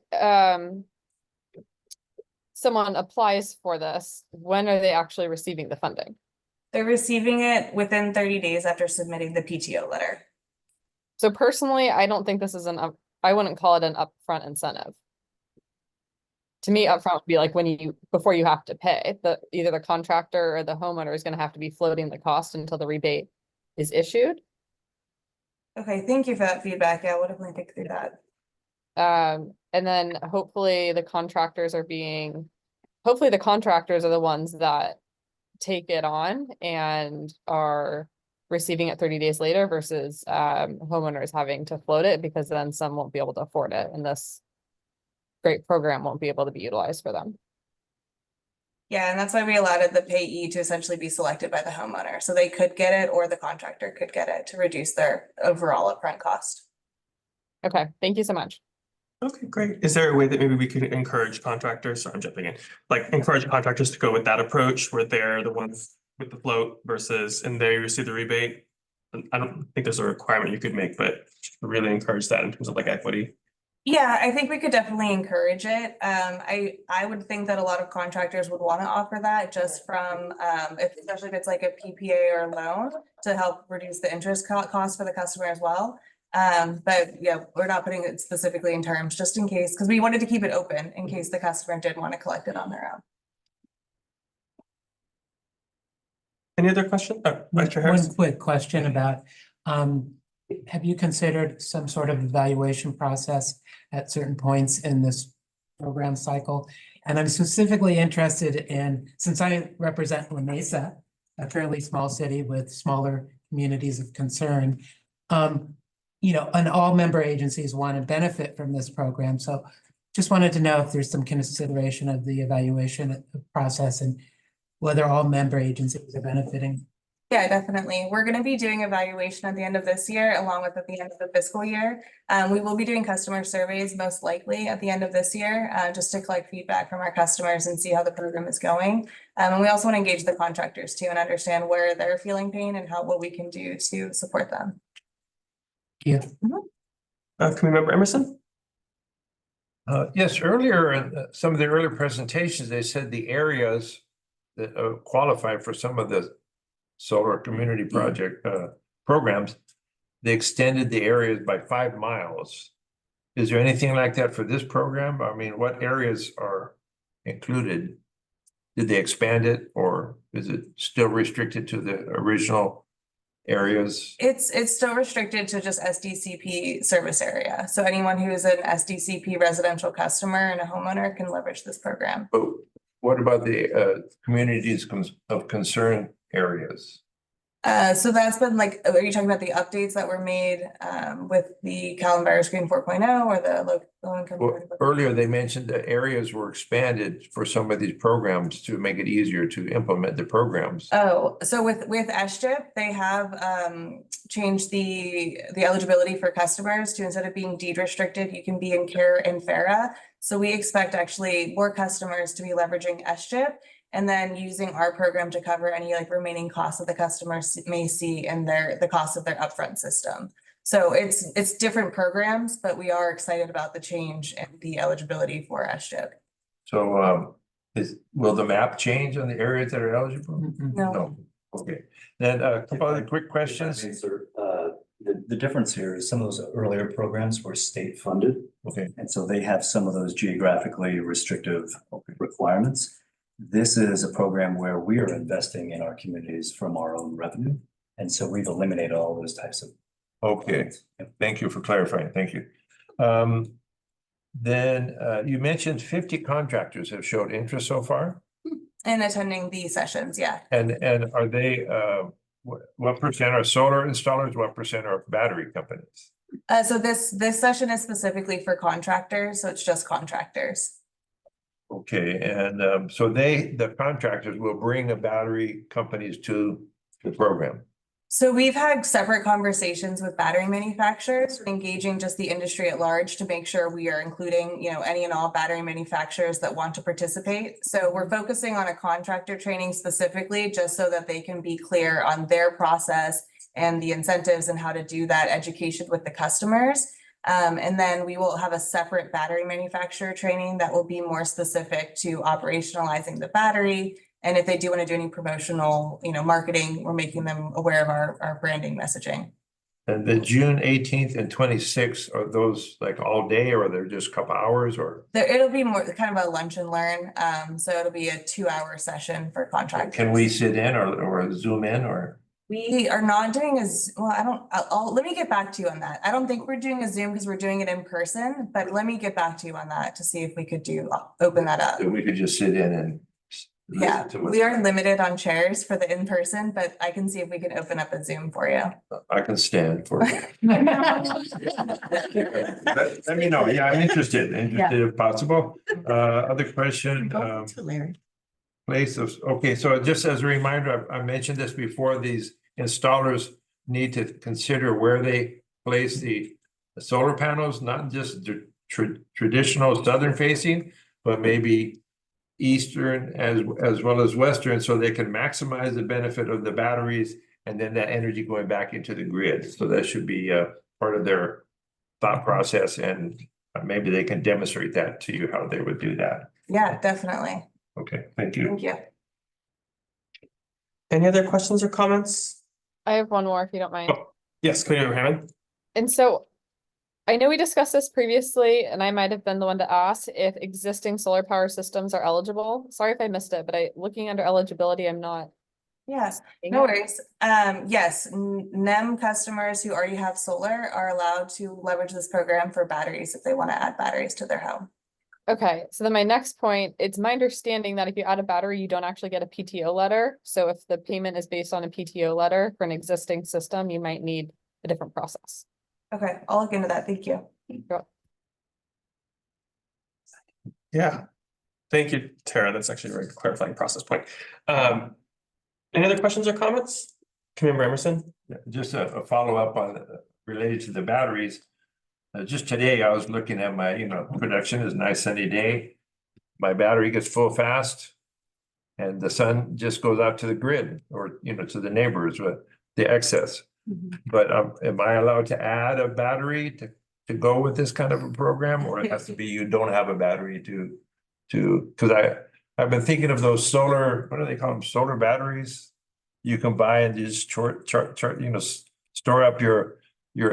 someone applies for this, when are they actually receiving the funding? They're receiving it within 30 days after submitting the PTO letter. So personally, I don't think this is I wouldn't call it an upfront incentive. To me, upfront would be like before you have to pay, either the contractor or the homeowner is gonna have to be floating the cost until the rebate is issued. Okay, thank you for that feedback. Yeah, we'll definitely think through that. And then hopefully the contractors are the ones that take it on and are receiving it 30 days later versus homeowners having to float it, because then some won't be able to afford it and this great program won't be able to be utilized for them. Yeah, and that's why we allowed the payee to essentially be selected by the homeowner. So they could get it or the contractor could get it to reduce their overall upfront cost. Okay, thank you so much. Okay, great. Is there a way that maybe we could encourage contractors, sorry, I'm jumping in, like encourage contractors to go with that approach where they're the ones with the float versus, and they receive the rebate? I don't think there's a requirement you could make, but really encourage that in terms of like equity. Yeah, I think we could definitely encourage it. I would think that a lot of contractors would want to offer that just from, especially if it's like a PPA or loan to help reduce the interest cost for the customer as well. But yeah, we're not putting it specifically in terms just in case, because we wanted to keep it open in case the customer did want to collect it on their own. Any other question? One quick question about, have you considered some sort of evaluation process at certain points in this program cycle? And I'm specifically interested in, since I represent La Mesa, a fairly small city with smaller communities of concern, and all member agencies want to benefit from this program. So just wanted to know if there's some consideration of the evaluation process and whether all member agencies are benefiting. Yeah, definitely. We're going to be doing evaluation at the end of this year, along with at the end of the fiscal year. We will be doing customer surveys most likely at the end of this year, just to collect feedback from our customers and see how the program is going. And we also want to engage the contractors too and understand where they're feeling pain and what we can do to support them. Yeah. Committee Member Emerson? Yes, earlier in some of the earlier presentations, they said the areas that qualify for some of the solar community project programs, they extended the areas by 5 miles. Is there anything like that for this program? I mean, what areas are included? Did they expand it, or is it still restricted to the original areas? It's still restricted to just SDCP service area. So anyone who is an SDCP residential customer and a homeowner can leverage this program. But what about the communities of concern areas? So that's been like, are you talking about the updates that were made with the Cal Enviro Screen 4.0 or the low income? Well, earlier they mentioned that areas were expanded for some of these programs to make it easier to implement the programs. Oh, so with SDCP, they have changed the eligibility for customers to, instead of being deed restricted, you can be in CARE and FARA. So we expect actually more customers to be leveraging SDCP and then using our program to cover any remaining costs that the customers may see in the cost of their upfront system. So it's different programs, but we are excited about the change and the eligibility for SDCP. So will the map change on the areas that are eligible? No. Okay. Then a couple other quick questions. The difference here is some of those earlier programs were state funded. Okay. And so they have some of those geographically restrictive requirements. This is a program where we are investing in our communities from our own revenue. And so we've eliminated all those types of. Okay, thank you for clarifying. Thank you. Then you mentioned 50 contractors have showed interest so far. And attending the sessions, yeah. And are they, what percent are solar installers? What percent are battery companies? So this session is specifically for contractors, so it's just contractors. Okay, and so the contractors will bring the battery companies to the program. So we've had separate conversations with battery manufacturers, engaging just the industry at large to make sure we are including, you know, any and all battery manufacturers that want to participate. So we're focusing on a contractor training specifically, just so that they can be clear on their process and the incentives and how to do that education with the customers. And then we will have a separate battery manufacturer training that will be more specific to operationalizing the battery. And if they do want to do any promotional, you know, marketing, we're making them aware of our branding messaging. And the June 18th and 26th, are those like all day, or they're just a couple hours, or? It'll be more kind of a lunch and learn. So it'll be a 2-hour session for contractors. Can we sit in or Zoom in, or? We are not doing let me get back to you on that. I don't think we're doing a Zoom because we're doing it in person, but let me get back to you on that to see if we could open that up. So we could just sit in and. Yeah, we are limited on chairs for the in-person, but I can see if we can open up a Zoom for you. I can stand for it. Let me know. Yeah, I'm interested if possible. Other question, place of, okay, so just as a reminder, I mentioned this before, these installers need to consider where they place the solar panels, not just the traditional southern facing, but maybe eastern as well as western, so they can maximize the benefit of the batteries and then that energy going back into the grid. So that should be part of their thought process, and maybe they can demonstrate that to you, how they would do that. Yeah, definitely. Okay, thank you. Thank you. Any other questions or comments? I have one more if you don't mind. Oh, yes, Commissioner Hammond. And so I know we discussed this previously, and I might have been the one to ask if existing solar power systems are eligible. Sorry if I missed it, but looking under eligibility, I'm not. Yes, no worries. Yes, NEM customers who already have solar are allowed to leverage this program for batteries if they want to add batteries to their home. Okay, so then my next point, it's my understanding that if you add a battery, you don't actually get a PTO letter. So if the payment is based on a PTO letter for an existing system, you might need a different process. Okay, I'll look into that. Thank you. Yeah. Thank you, Tara. That's actually a very clarifying process point. Any other questions or comments? Commissioner Emerson? Just a follow-up on related to the batteries. Just today, I was looking at my, production is a nice sunny day. My battery gets full fast. And the sun just goes out to the grid or, to the neighbors with the excess. But am I allowed to add a battery to go with this kind of a program, or it has to be you don't have a battery because I've been thinking of those solar, what do they call them? Solar batteries you can buy and just store up your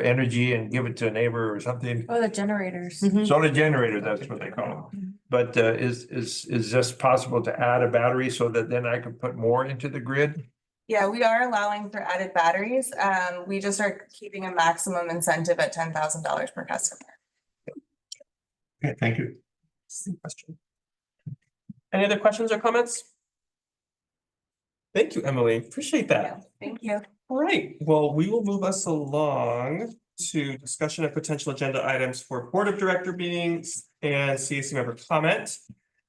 energy and give it to a neighbor or something. Oh, the generators. Solar generator, that's what they call them. But is this possible to add a battery so that then I can put more into the grid? Yeah, we are allowing for added batteries. We just are keeping a maximum incentive at $10,000 per customer. Okay, thank you. Question. Any other questions or comments? Thank you, Emily. Appreciate that. Yeah, thank you. All right, well, we will move us along to discussion of potential agenda items for Board of Director meetings and CAC member comment.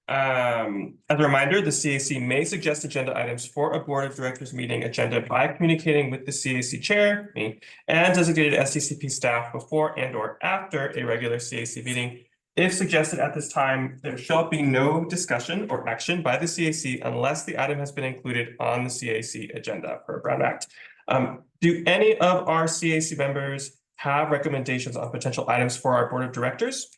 As a reminder, the CAC may suggest agenda items for a Board of Directors meeting agenda by communicating with the CAC chair, me, and designated SDCP staff before and or after a regular CAC meeting. If suggested at this time, there shall be no discussion or action by the CAC unless the item has been included on the CAC agenda per Brown Act. Do any of our CAC members have recommendations on potential items for our Board of Directors?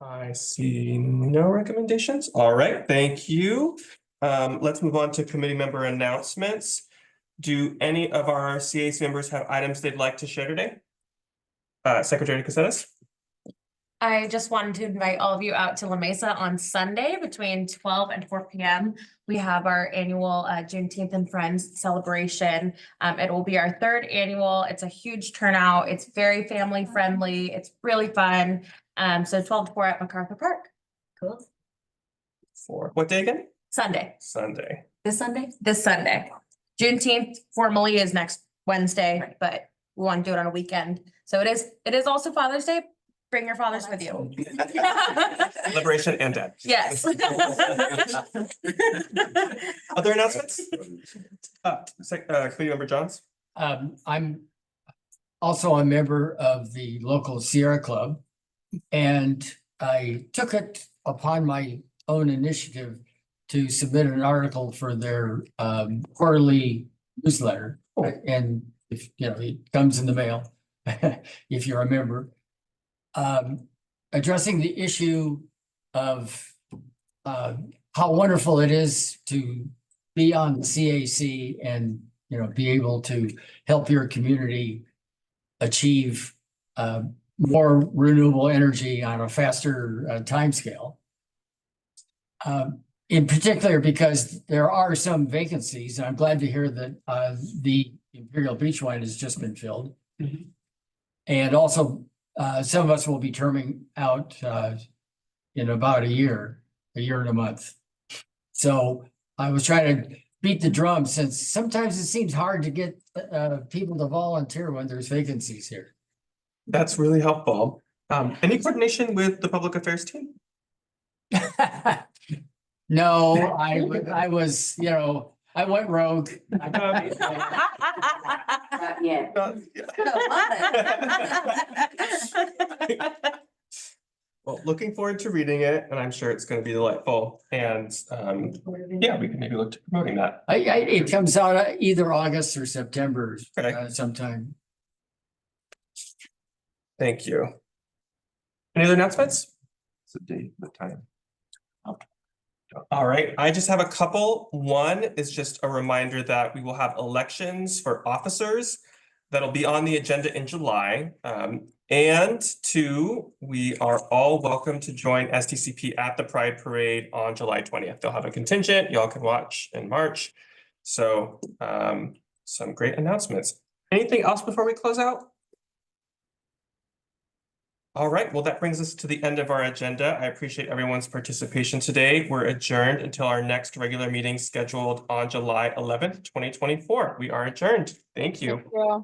I see no recommendations. All right, thank you. Let's move on to committee member announcements. Do any of our CAC members have items they'd like to share today? Secretary Caceres? I just wanted to invite all of you out to La Mesa on Sunday between 12 and 4 p.m. We have our annual Juneteenth and Friends celebration. It will be our 3rd annual. It's a huge turnout. It's very family friendly. It's really fun. So 12 to 4 at MacArthur Park. Cool. For what day again? Sunday. Sunday. This Sunday? This Sunday. Juneteenth formally is next Wednesday, but we want to do it on a weekend. So it is also Father's Day. Bring your fathers with you. Liberation and debt. Yes. Other announcements? Committee Member Johns? I'm also a member of the local Sierra Club. And I took it upon my own initiative to submit an article for their quarterly newsletter. And if, you know, it comes in the mail, if you're a member. Addressing the issue of how wonderful it is to be on the CAC and, you know, be able to help your community achieve more renewable energy on a faster timescale. In particular, because there are some vacancies, and I'm glad to hear that the Imperial Beach one has just been filled. Mm-hmm. And also, some of us will be terming out in about a year and a month. So I was trying to beat the drum, since sometimes it seems hard to get people to volunteer when there's vacancies here. That's really helpful. Any coordination with the public affairs team? No, I was, you know, I went rogue. Yeah. Well, looking forward to reading it, and I'm sure it's going to be delightful. And yeah, we can maybe look to promoting that. It comes out either August or September sometime. Thank you. Any other announcements? It's the date, the time. All right, I just have a couple. One is just a reminder that we will have elections for officers that'll be on the agenda in July. And two, we are all welcome to join SDCP at the Pride Parade on July 20th. They'll have a contingent, y'all can watch in March. So some great announcements. Anything else before we close out? All right, well, that brings us to the end of our agenda. I appreciate everyone's participation today. We're adjourned until our next regular meeting scheduled on July 11th, 2024. We are adjourned. Thank you. Thank you.